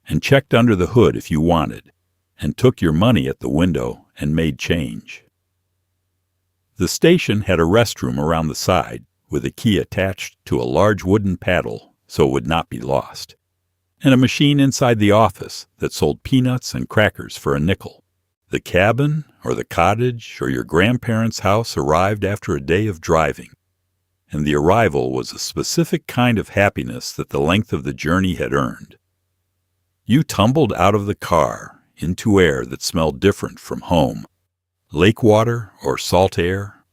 and checked under the hood if you wanted, and took your money at the window and made change. The station had a restroom around the side with a key attached to a large wooden paddle so it would not be lost, and a machine inside the office that sold peanuts and crackers for a nickel. The cabin or the cottage or your grandparents' house arrived after a day of driving, and the arrival was a specific kind of happiness that the length of the journey had earned. You tumbled out of the car into air that smelled different from home, lake water or salt air,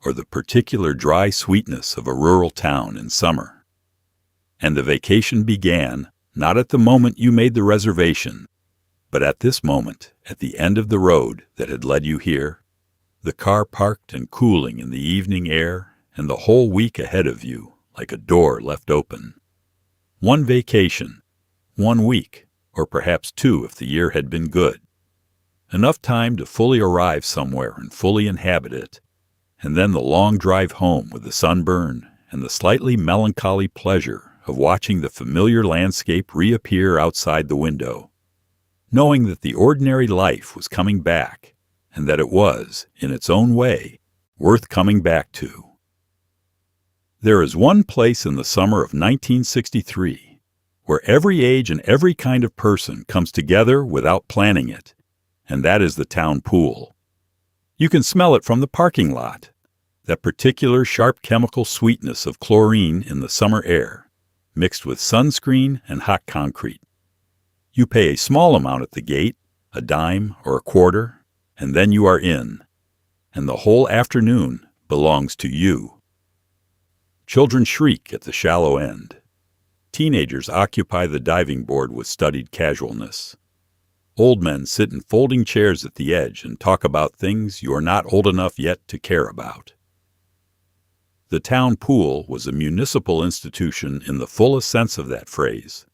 or the particular dry sweetness of a rural town in summer. And the vacation began not at the moment you made the reservation, but at this moment, at the end of the road that had led you here, the car parked and cooling in the evening air, and the whole week ahead of you like a door left open. One vacation, 1 week, or perhaps 2 if the year had been good. Enough time to fully arrive somewhere and fully inhabit it, and then the long drive home with the sunburn and the slightly melancholy pleasure of watching the familiar landscape reappear outside the window, knowing that the ordinary life was coming back, and that it was, in its own way, worth coming back to. There is one place in the summer of 1963 where every age and every kind of person comes together without planning it, and that is the town pool. You can smell it from the parking lot, that particular sharp chemical sweetness of chlorine in the summer air, mixed with sunscreen and hot concrete. You pay a small amount at the gate, a dime or a quarter, and then you are in, and the whole afternoon belongs to you. Children shriek at the shallow end. Teenagers occupy the diving board with studied casualness. Old men sit in folding chairs at the edge and talk about things you are not old enough yet to care about. The town pool was a municipal institution in the fullest sense of that phrase.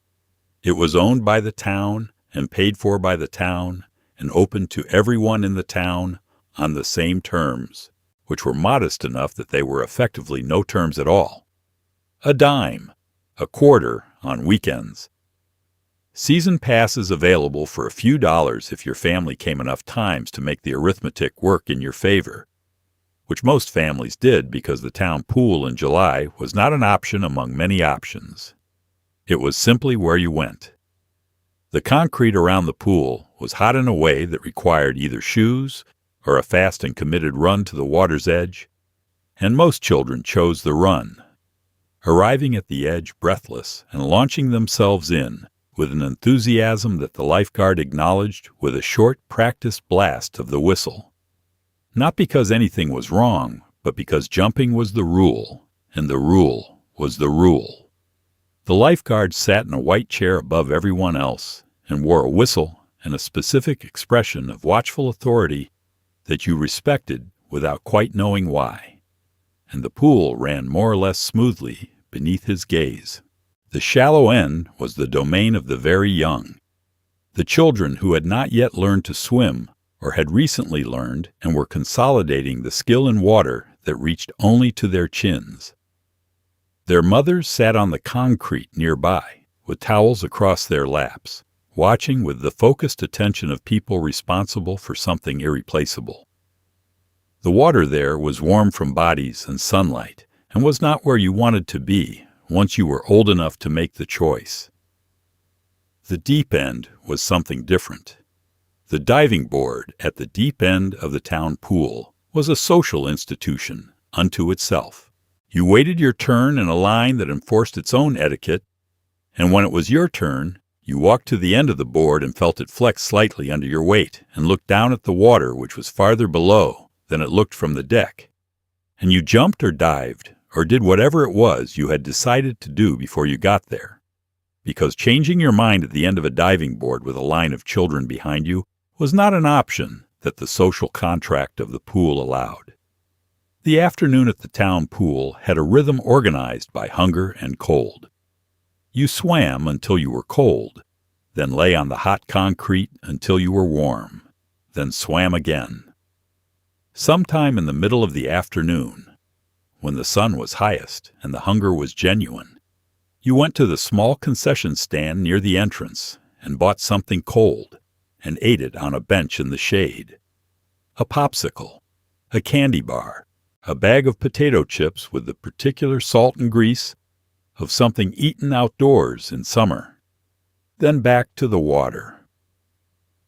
It was owned by the town and paid for by the town and open to everyone in the town on the same terms, which were modest enough that they were effectively no terms at all. A dime, a quarter on weekends. Season passes available for a few dollars if your family came enough times to make the arithmetic work in your favor, which most families did because the town pool in July was not an option among many options. It was simply where you went. The concrete around the pool was hot in a way that required either shoes or a fast and committed run to the water's edge, and most children chose the run, arriving at the edge breathless and launching themselves in with an enthusiasm that the lifeguard acknowledged with a short practiced blast of the whistle. Not because anything was wrong, but because jumping was the rule, and the rule was the rule. The lifeguard sat in a white chair above everyone else and wore a whistle and a specific expression of watchful authority that you respected without quite knowing why. And the pool ran more or less smoothly beneath his gaze. The shallow end was the domain of the very young, the children who had not yet learned to swim or had recently learned and were consolidating the skill in water that reached only to their chins. Their mothers sat on the concrete nearby, with towels across their laps, watching with the focused attention of people responsible for something irreplaceable. The water there was warm from bodies and sunlight, and was not where you wanted to be once you were old enough to make the choice. The deep end was something different. The diving board at the deep end of the town pool was a social institution unto itself. You waited your turn in a line that enforced its own etiquette, and when it was your turn, you walked to the end of the board and felt it flex slightly under your weight and looked down at the water, which was farther below than it looked from the deck. And you jumped or dived or did whatever it was you had decided to do before you got there, because changing your mind at the end of a diving board with a line of children behind you was not an option that the social contract of the pool allowed. The afternoon at the town pool had a rhythm organized by hunger and cold. You swam until you were cold, then lay on the hot concrete until you were warm, then swam again. Sometime in the middle of the afternoon, when the sun was highest and the hunger was genuine, you went to the small concession stand near the entrance and bought something cold and ate it on a bench in the shade. A popsicle, a candy bar, a bag of potato chips with the particular salt and grease of something eaten outdoors in summer. Then back to the water.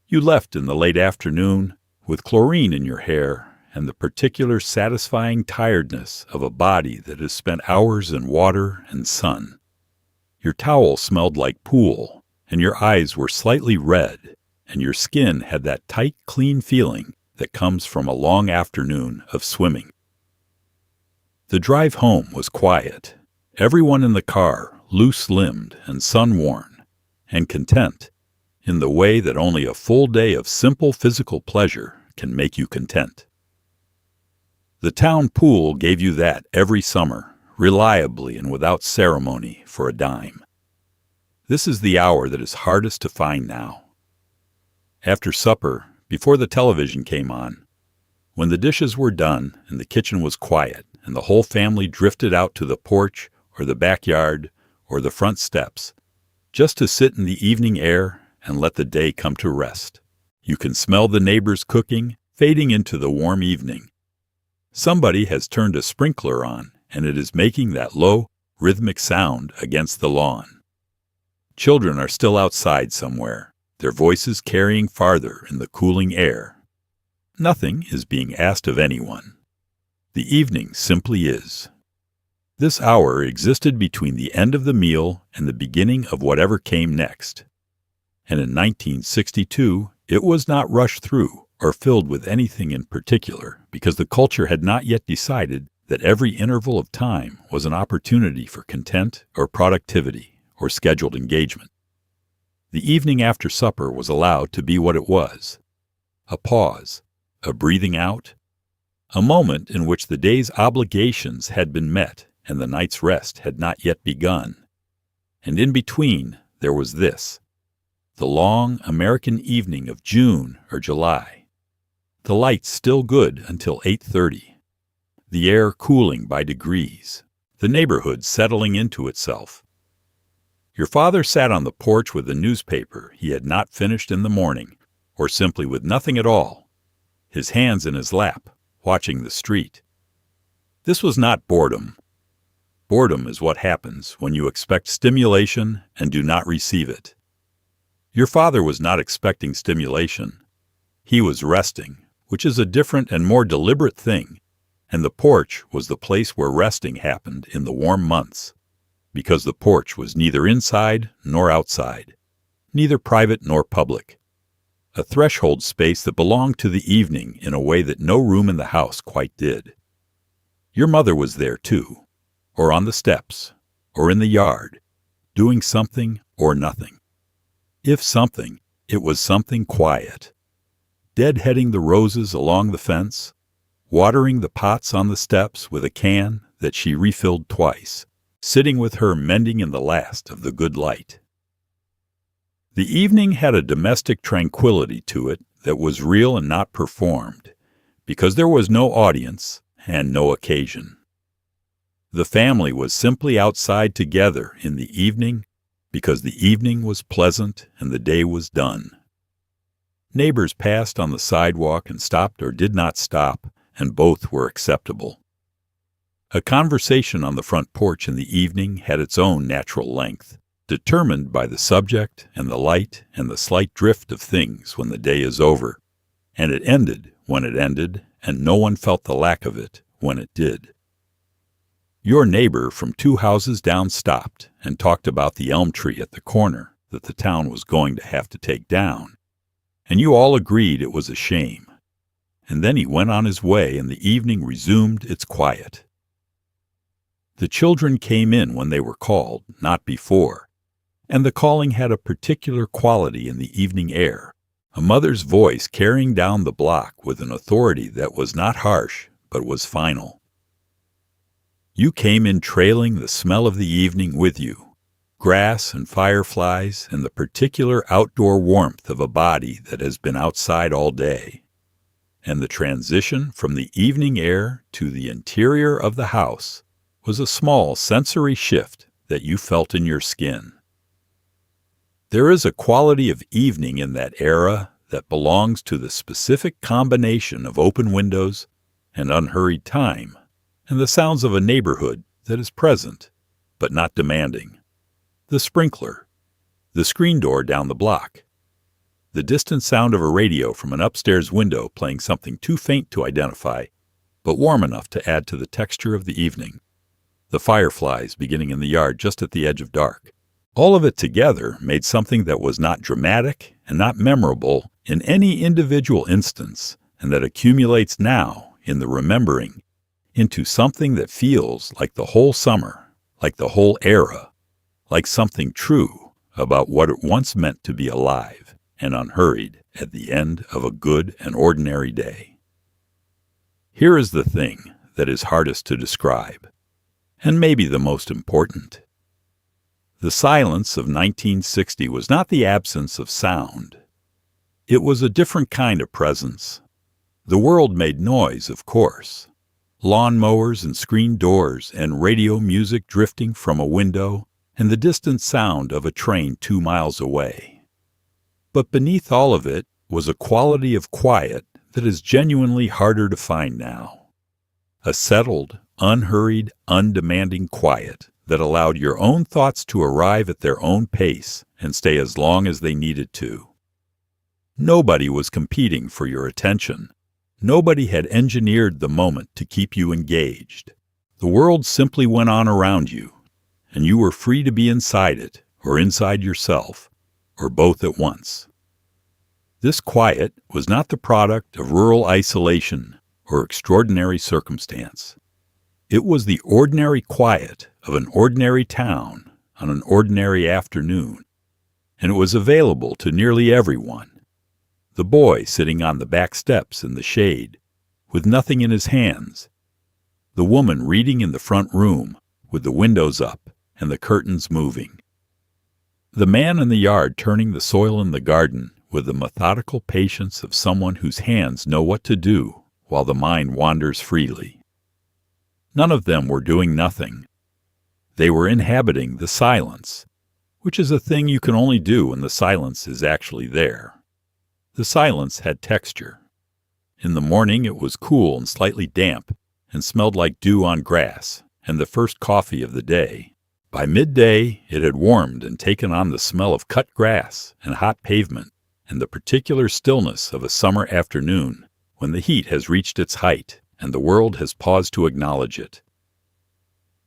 You left in the late afternoon with chlorine in your hair and the particular satisfying tiredness of a body that has spent hours in water and sun. Your towel smelled like pool, and your eyes were slightly red, and your skin had that tight, clean feeling that comes from a long afternoon of swimming. The drive home was quiet, everyone in the car loose-limbed and sun-worn, and content, in the way that only a full day of simple physical pleasure can make you content. The town pool gave you that every summer, reliably and without ceremony, for a dime. This is the hour that is hardest to find now. After supper, before the television came on, when the dishes were done and the kitchen was quiet and the whole family drifted out to the porch or the backyard or the front steps, just to sit in the evening air and let the day come to rest. You can smell the neighbors cooking, fading into the warm evening. Somebody has turned a sprinkler on, and it is making that low, rhythmic sound against the lawn. Children are still outside somewhere, their voices carrying farther in the cooling air. Nothing is being asked of anyone. The evening simply is. This hour existed between the end of the meal and the beginning of whatever came next. And in 1962, it was not rushed through or filled with anything in particular, because the culture had not yet decided that every interval of time was an opportunity for content or productivity or scheduled engagement. The evening after supper was allowed to be what it was: a pause, a breathing out, a moment in which the day's obligations had been met and the night's rest had not yet begun. And in between, there was this: the long American evening of June or July. The lights still good until 8:30. The air cooling by degrees. The neighborhood settling into itself. Your father sat on the porch with a newspaper he had not finished in the morning, or simply with nothing at all, his hands in his lap, watching the street. This was not boredom. Boredom is what happens when you expect stimulation and do not receive it. Your father was not expecting stimulation. He was resting, which is a different and more deliberate thing, and the porch was the place where resting happened in the warm months, because the porch was neither inside nor outside, neither private nor public, a threshold space that belonged to the evening in a way that no room in the house quite did. Your mother was there too, or on the steps, or in the yard, doing something or nothing. If something, it was something quiet. Deadheading the roses along the fence, watering the pots on the steps with a can that she refilled twice, sitting with her mending in the last of the good light. The evening had a domestic tranquility to it that was real and not performed, because there was no audience and no occasion. The family was simply outside together in the evening because the evening was pleasant and the day was done. Neighbors passed on the sidewalk and stopped or did not stop, and both were acceptable. A conversation on the front porch in the evening had its own natural length, determined by the subject and the light and the slight drift of things when the day is over, and it ended when it ended, and no one felt the lack of it when it did. Your neighbor from 2 houses down stopped and talked about the elm tree at the corner that the town was going to have to take down, and you all agreed it was a shame. And then he went on his way and the evening resumed its quiet. The children came in when they were called, not before, and the calling had a particular quality in the evening air, a mother's voice carrying down the block with an authority that was not harsh but was final. You came in trailing the smell of the evening with you, grass and fireflies and the particular outdoor warmth of a body that has been outside all day. And the transition from the evening air to the interior of the house was a small sensory shift that you felt in your skin. There is a quality of evening in that era that belongs to the specific combination of open windows and unhurried time, and the sounds of a neighborhood that is present, but not demanding. The sprinkler, the screen door down the block, the distant sound of a radio from an upstairs window playing something too faint to identify, but warm enough to add to the texture of the evening, the fireflies beginning in the yard just at the edge of dark. All of it together made something that was not dramatic and not memorable in any individual instance, and that accumulates now in the remembering into something that feels like the whole summer, like the whole era, like something true about what it once meant to be alive and unhurried at the end of a good and ordinary day. Here is the thing that is hardest to describe, and maybe the most important. The silence of 1960 was not the absence of sound. It was a different kind of presence. The world made noise, of course. Lawn mowers and screen doors and radio music drifting from a window and the distant sound of a train 2 miles away. But beneath all of it was a quality of quiet that is genuinely harder to find now. A settled, unhurried, undemanding quiet that allowed your own thoughts to arrive at their own pace and stay as long as they needed to. Nobody was competing for your attention. Nobody had engineered the moment to keep you engaged. The world simply went on around you, and you were free to be inside it, or inside yourself, or both at once. This quiet was not the product of rural isolation or extraordinary circumstance. It was the ordinary quiet of an ordinary town on an ordinary afternoon, and it was available to nearly everyone. The boy sitting on the back steps in the shade, with nothing in his hands. The woman reading in the front room, with the windows up and the curtains moving. The man in the yard turning the soil in the garden with the methodical patience of someone whose hands know what to do while the mind wanders freely. None of them were doing nothing. They were inhabiting the silence, which is a thing you can only do when the silence is actually there. The silence had texture. In the morning it was cool and slightly damp and smelled like dew on grass and the first coffee of the day. By midday it had warmed and taken on the smell of cut grass and hot pavement and the particular stillness of a summer afternoon when the heat has reached its height and the world has paused to acknowledge it.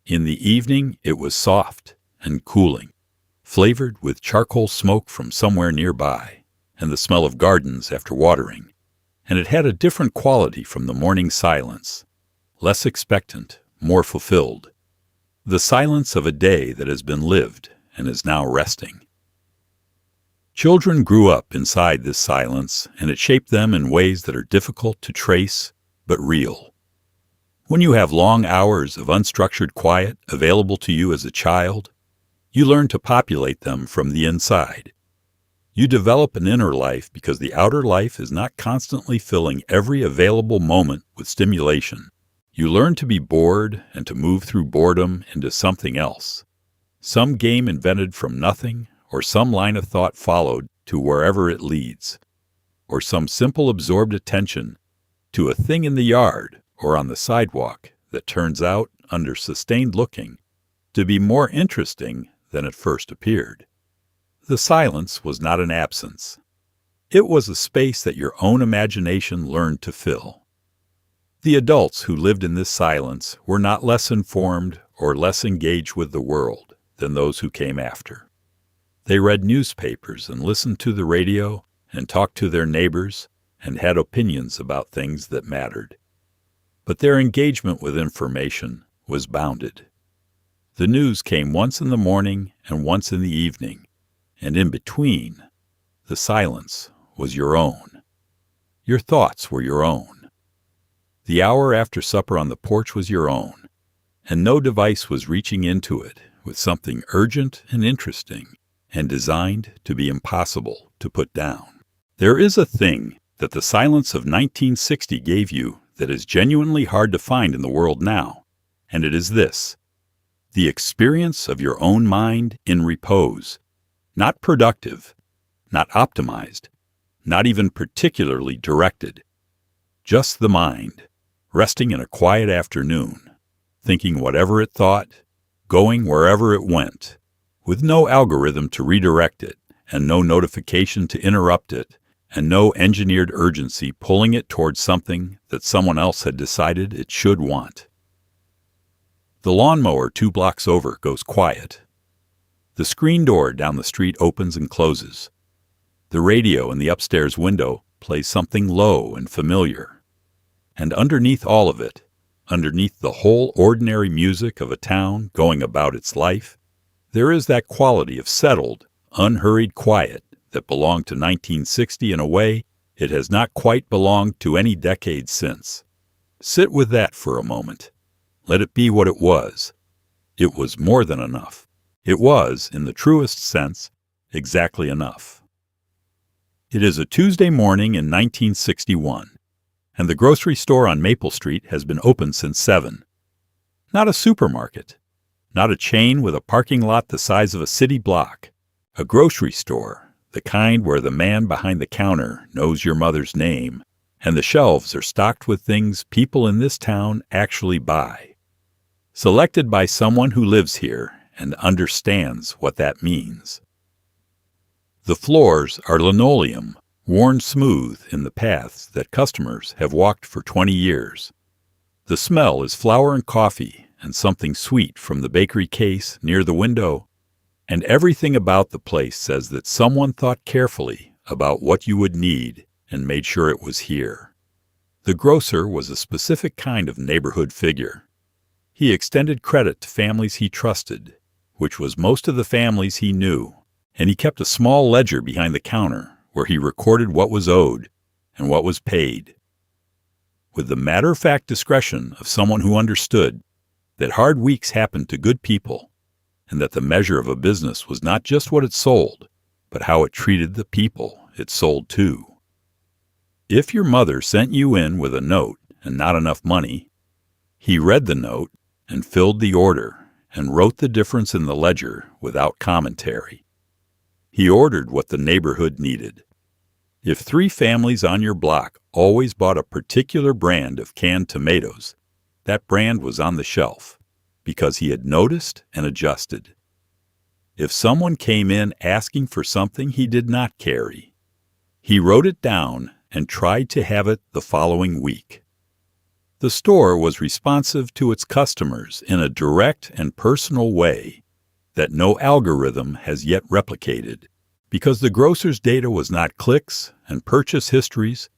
In the evening it was soft and cooling, flavored with charcoal smoke from somewhere nearby, and the smell of gardens after watering, and it had a different quality from the morning silence, less expectant, more fulfilled, the silence of a day that has been lived and is now resting. Children grew up inside this silence, and it shaped them in ways that are difficult to trace, but real. When you have long hours of unstructured quiet available to you as a child, you learn to populate them from the inside. You develop an inner life because the outer life is not constantly filling every available moment with stimulation. You learn to be bored and to move through boredom into something else. Some game invented from nothing, or some line of thought followed to wherever it leads, or some simple absorbed attention to a thing in the yard or on the sidewalk that turns out, under sustained looking, to be more interesting than it first appeared. The silence was not an absence. It was a space that your own imagination learned to fill. The adults who lived in this silence were not less informed or less engaged with the world than those who came after. They read newspapers and listened to the radio and talked to their neighbors and had opinions about things that mattered. But their engagement with information was bounded. The news came once in the morning and once in the evening, and in between, the silence was your own. Your thoughts were your own. The hour after supper on the porch was your own, and no device was reaching into it with something urgent and interesting and designed to be impossible to put down. There is a thing that the silence of 1960 gave you that is genuinely hard to find in the world now, and it is this: the experience of your own mind in repose, not productive, not optimized, not even particularly directed. Just the mind, resting in a quiet afternoon, thinking whatever it thought, going wherever it went, with no algorithm to redirect it, and no notification to interrupt it, and no engineered urgency pulling it towards something that someone else had decided it should want. The lawnmower 2 blocks over goes quiet. The screen door down the street opens and closes. The radio in the upstairs window plays something low and familiar. And underneath all of it, underneath the whole ordinary music of a town going about its life, there is that quality of settled, unhurried quiet that belonged to 1960 in a way it has not quite belonged to any decade since. Sit with that for a moment. Let it be what it was. It was more than enough. It was, in the truest sense, exactly enough. It is a Tuesday morning in 1961, and the grocery store on Maple Street has been open since 7. Not a supermarket, not a chain with a parking lot the size of a city block. A grocery store, the kind where the man behind the counter knows your mother's name, and the shelves are stocked with things people in this town actually buy. Selected by someone who lives here and understands what that means. The floors are linoleum, worn smooth in the paths that customers have walked for 20 years. The smell is flour and coffee and something sweet from the bakery case near the window, and everything about the place says that someone thought carefully about what you would need and made sure it was here. The grocer was a specific kind of neighborhood figure. He extended credit to families he trusted, which was most of the families he knew, and he kept a small ledger behind the counter where he recorded what was owed and what was paid. With the matter-of-fact discretion of someone who understood that hard weeks happened to good people, and that the measure of a business was not just what it sold, but how it treated the people it sold to. If your mother sent you in with a note and not enough money, he read the note and filled the order and wrote the difference in the ledger without commentary. He ordered what the neighborhood needed. If 3 families on your block always bought a particular brand of canned tomatoes, that brand was on the shelf because he had noticed and adjusted. If someone came in asking for something he did not carry, he wrote it down and tried to have it the following week. The store was responsive to its customers in a direct and personal way that no algorithm has yet replicated, because the grocer's data was not clicks and purchase histories,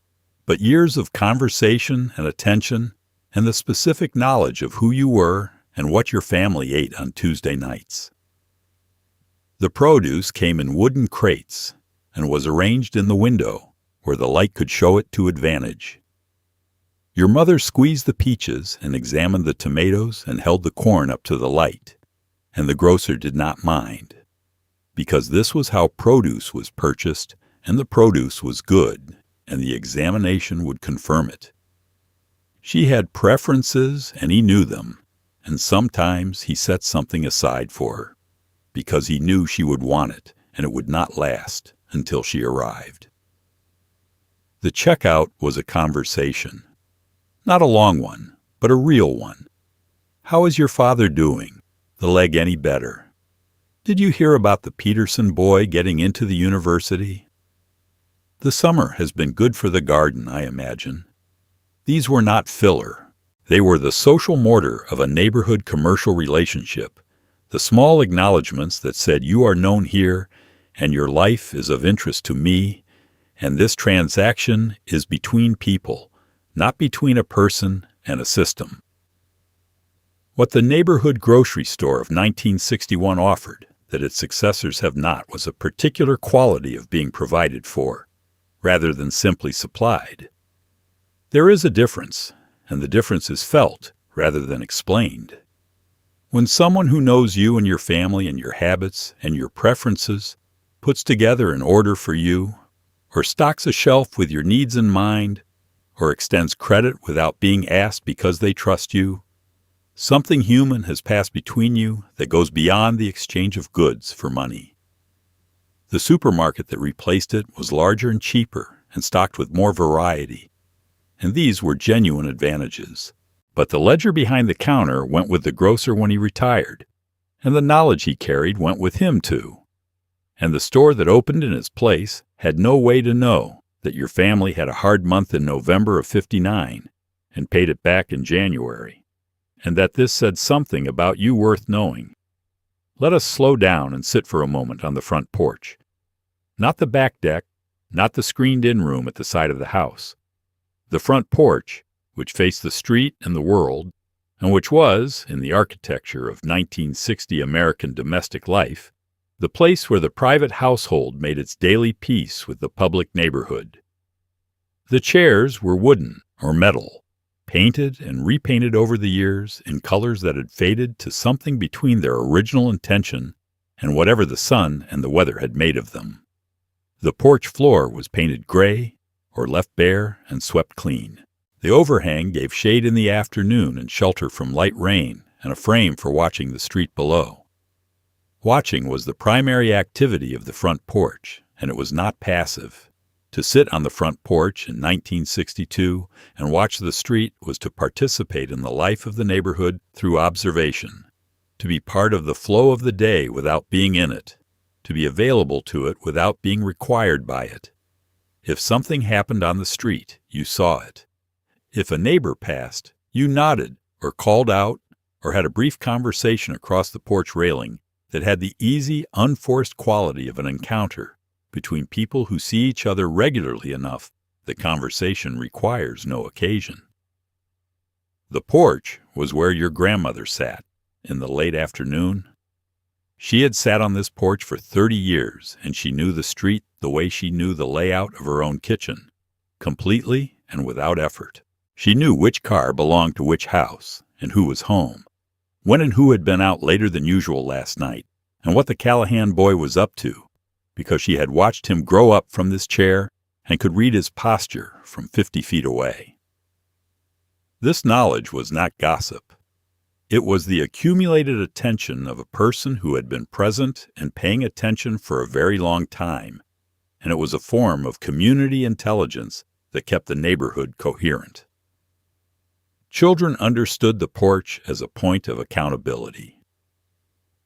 but years of conversation and attention and the specific knowledge of who you were and what your family ate on Tuesday nights. The produce came in wooden crates and was arranged in the window where the light could show it to advantage. Your mother squeezed the peaches and examined the tomatoes and held the corn up to the light, and the grocer did not mind, because this was how produce was purchased, and the produce was good, and the examination would confirm it. She had preferences, and he knew them, and sometimes he set something aside for her, because he knew she would want it, and it would not last until she arrived. The checkout was a conversation. Not a long one, but a real one. How is your father doing? The leg any better? Did you hear about the Peterson boy getting into the university? The summer has been good for the garden, I imagine. These were not filler. They were the social mortar of a neighborhood commercial relationship, the small acknowledgments that said you are known here and your life is of interest to me, and this transaction is between people, not between a person and a system. What the neighborhood grocery store of 1961 offered that its successors have not was a particular quality of being provided for, rather than simply supplied. There is a difference, and the difference is felt rather than explained. When someone who knows you and your family and your habits and your preferences puts together an order for you, or stocks a shelf with your needs in mind, or extends credit without being asked because they trust you, something human has passed between you that goes beyond the exchange of goods for money. The supermarket that replaced it was larger and cheaper and stocked with more variety, and these were genuine advantages. But the ledger behind the counter went with the grocer when he retired, and the knowledge he carried went with him too. And the store that opened in its place had no way to know that your family had a hard month in November of '59 and paid it back in January, and that this said something about you worth knowing. Let us slow down and sit for a moment on the front porch. Not the back deck, not the screened-in room at the side of the house. The front porch, which faced the street and the world, and which was, in the architecture of 1960 American domestic life, the place where the private household made its daily peace with the public neighborhood. The chairs were wooden or metal, painted and repainted over the years in colors that had faded to something between their original intention and whatever the sun and the weather had made of them. The porch floor was painted gray or left bare and swept clean. The overhang gave shade in the afternoon and shelter from light rain and a frame for watching the street below. Watching was the primary activity of the front porch, and it was not passive. To sit on the front porch in 1962 and watch the street was to participate in the life of the neighborhood through observation, to be part of the flow of the day without being in it, to be available to it without being required by it. If something happened on the street, you saw it. If a neighbor passed, you nodded or called out or had a brief conversation across the porch railing that had the easy, unforced quality of an encounter between people who see each other regularly enough that conversation requires no occasion. The porch was where your grandmother sat in the late afternoon. She had sat on this porch for 30 years, and she knew the street the way she knew the layout of her own kitchen, completely and without effort. She knew which car belonged to which house and who was home, when and who had been out later than usual last night, and what the Callahan boy was up to, because she had watched him grow up from this chair and could read his posture from 50 feet away. This knowledge was not gossip. It was the accumulated attention of a person who had been present and paying attention for a very long time, and it was a form of community intelligence that kept the neighborhood coherent. Children understood the porch as a point of accountability.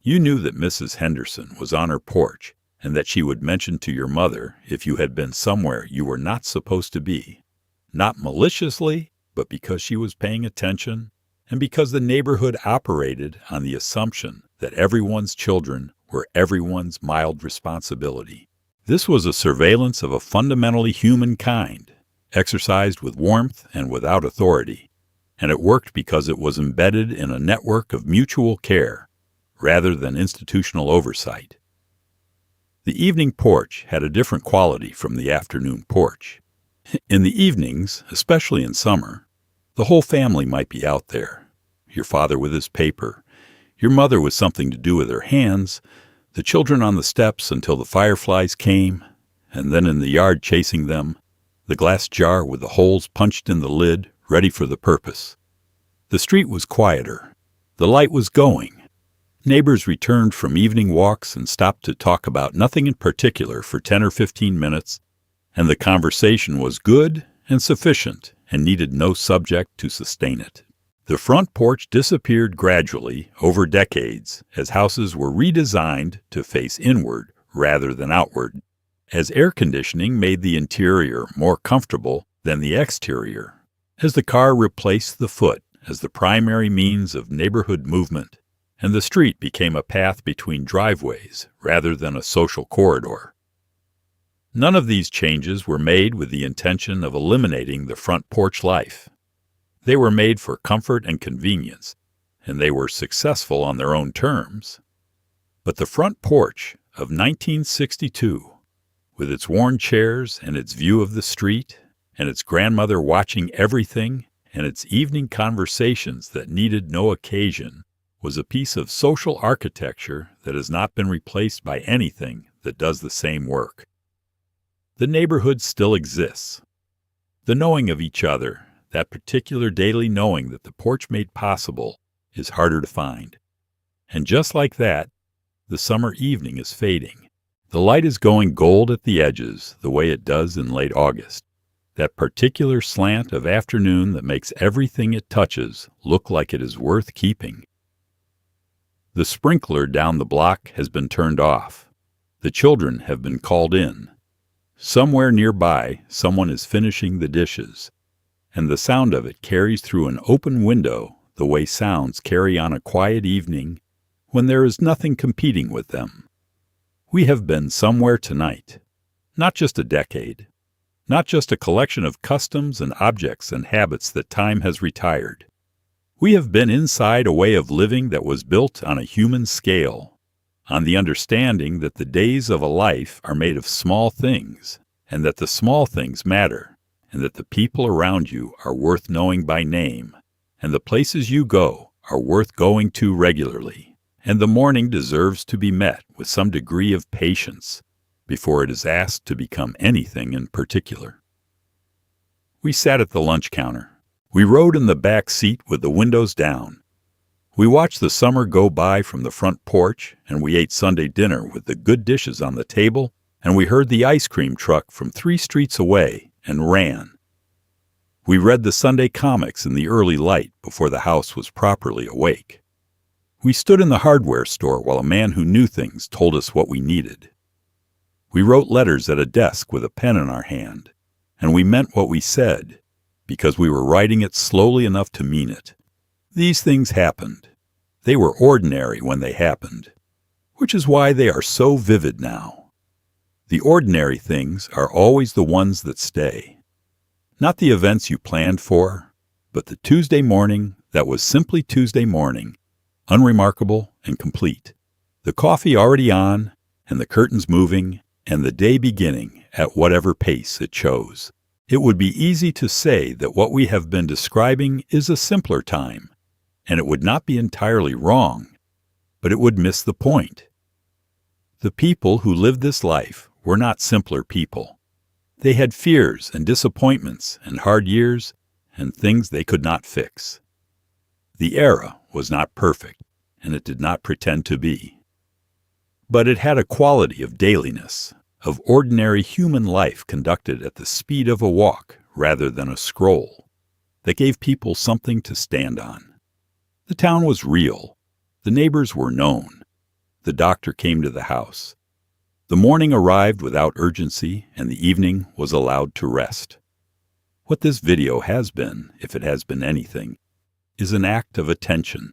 You knew that Mrs. Henderson was on her porch and that she would mention to your mother if you had been somewhere you were not supposed to be, not maliciously, but because she was paying attention and because the neighborhood operated on the assumption that everyone's children were everyone's mild responsibility. This was a surveillance of a fundamentally human kind, exercised with warmth and without authority. And it worked because it was embedded in a network of mutual care rather than institutional oversight. The evening porch had a different quality from the afternoon porch. In the evenings, especially in summer, the whole family might be out there. Your father with his paper, your mother with something to do with her hands, the children on the steps until the fireflies came, and then in the yard chasing them, the glass jar with the holes punched in the lid, ready for the purpose. The street was quieter. The light was going. Neighbors returned from evening walks and stopped to talk about nothing in particular for 10 or 15 minutes, and the conversation was good and sufficient and needed no subject to sustain it. The front porch disappeared gradually over decades as houses were redesigned to face inward rather than outward, as air conditioning made the interior more comfortable than the exterior, as the car replaced the foot as the primary means of neighborhood movement, and the street became a path between driveways rather than a social corridor. None of these changes were made with the intention of eliminating the front porch life. They were made for comfort and convenience, and they were successful on their own terms. But the front porch of 1962, with its worn chairs and its view of the street, and its grandmother watching everything, and its evening conversations that needed no occasion, was a piece of social architecture that has not been replaced by anything that does the same work. The neighborhood still exists. The knowing of each other, that particular daily knowing that the porch made possible, is harder to find. And just like that, the summer evening is fading. The light is going gold at the edges the way it does in late August, that particular slant of afternoon that makes everything it touches look like it is worth keeping. The sprinkler down the block has been turned off. The children have been called in. Somewhere nearby, someone is finishing the dishes, and the sound of it carries through an open window the way sounds carry on a quiet evening when there is nothing competing with them. We have been somewhere tonight, not just a decade, not just a collection of customs and objects and habits that time has retired. We have been inside a way of living that was built on a human scale, on the understanding that the days of a life are made of small things, and that the small things matter, and that the people around you are worth knowing by name, and the places you go are worth going to regularly, and the morning deserves to be met with some degree of patience before it is asked to become anything in particular. We sat at the lunch counter. We rode in the back seat with the windows down. We watched the summer go by from the front porch, and we ate Sunday dinner with the good dishes on the table, and we heard the ice cream truck from 3 streets away and ran. We read the Sunday comics in the early light before the house was properly awake. We stood in the hardware store while a man who knew things told us what we needed. We wrote letters at a desk with a pen in our hand, and we meant what we said, because we were writing it slowly enough to mean it. These things happened. They were ordinary when they happened, which is why they are so vivid now. The ordinary things are always the ones that stay. Not the events you planned for, but the Tuesday morning that was simply Tuesday morning, unremarkable and complete. The coffee already on, and the curtains moving, and the day beginning at whatever pace it chose. It would be easy to say that what we have been describing is a simpler time, and it would not be entirely wrong, but it would miss the point. The people who lived this life were not simpler people. They had fears and disappointments and hard years and things they could not fix. The era was not perfect, and it did not pretend to be. But it had a quality of dailiness, of ordinary human life conducted at the speed of a walk rather than a scroll, that gave people something to stand on. The town was real. The neighbors were known. The doctor came to the house. The morning arrived without urgency, and the evening was allowed to rest. What this video has been, if it has been anything, is an act of attention.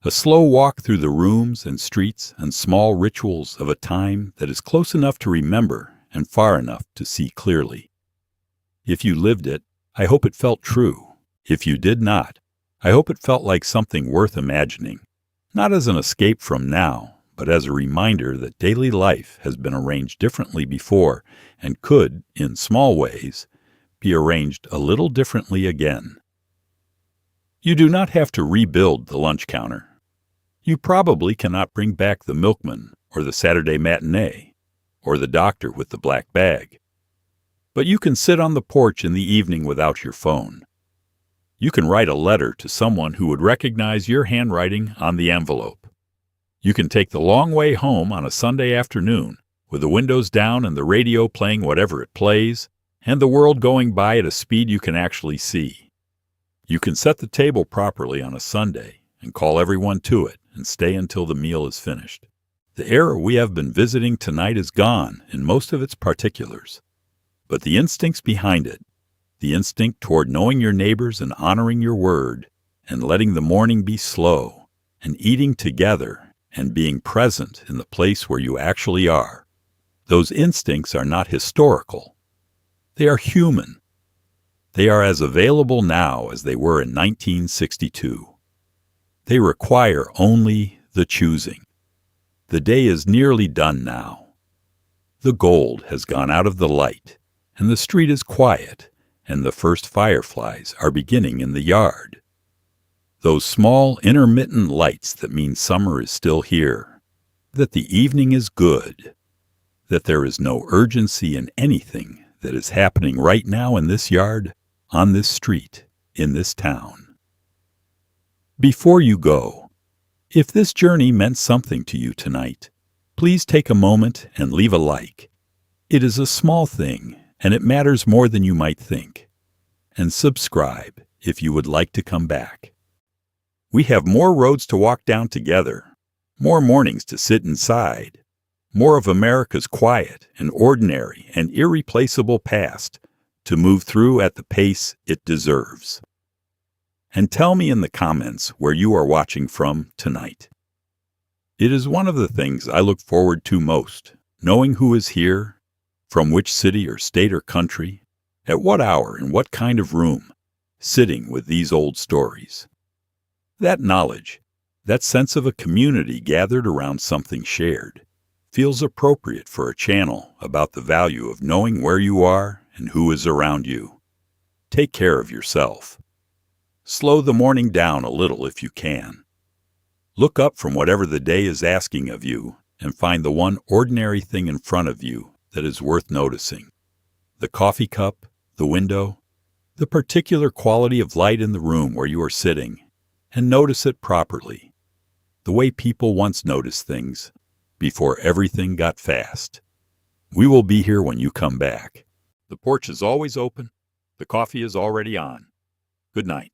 A slow walk through the rooms and streets and small rituals of a time that is close enough to remember and far enough to see clearly. If you lived it, I hope it felt true. If you did not, I hope it felt like something worth imagining, not as an escape from now, but as a reminder that daily life has been arranged differently before and could, in small ways, be arranged a little differently again. You do not have to rebuild the lunch counter. You probably cannot bring back the milkman or the Saturday matinee or the doctor with the black bag. But you can sit on the porch in the evening without your phone. You can write a letter to someone who would recognize your handwriting on the envelope. You can take the long way home on a Sunday afternoon with the windows down and the radio playing whatever it plays, and the world going by at a speed you can actually see. You can set the table properly on a Sunday and call everyone to it and stay until the meal is finished. The era we have been visiting tonight is gone in most of its particulars, but the instincts behind it, the instinct toward knowing your neighbors and honoring your word, and letting the morning be slow, and eating together, and being present in the place where you actually are, those instincts are not historical. They are human. They are as available now as they were in 1962. They require only the choosing. The day is nearly done now. The gold has gone out of the light, and the street is quiet, and the first fireflies are beginning in the yard. Those small intermittent lights that mean summer is still here, that the evening is good, that there is no urgency in anything that is happening right now in this yard, on this street, in this town. Before you go, if this journey meant something to you tonight, please take a moment and leave a like. It is a small thing, and it matters more than you might think. And subscribe if you would like to come back. We have more roads to walk down together, more mornings to sit inside, more of America's quiet and ordinary and irreplaceable past to move through at the pace it deserves. And tell me in the comments where you are watching from tonight. It is one of the things I look forward to most, knowing who is here, from which city or state or country, at what hour and what kind of room, sitting with these old stories. That knowledge, that sense of a community gathered around something shared, feels appropriate for a channel about the value of knowing where you are and who is around you. Take care of yourself. Slow the morning down a little if you can. Look up from whatever the day is asking of you and find the one ordinary thing in front of you that is worth noticing. The coffee cup, the window, the particular quality of light in the room where you are sitting, and notice it properly, the way people once noticed things before everything got fast. We will be here when you come back. The porch is always open. The coffee is already on. Good night.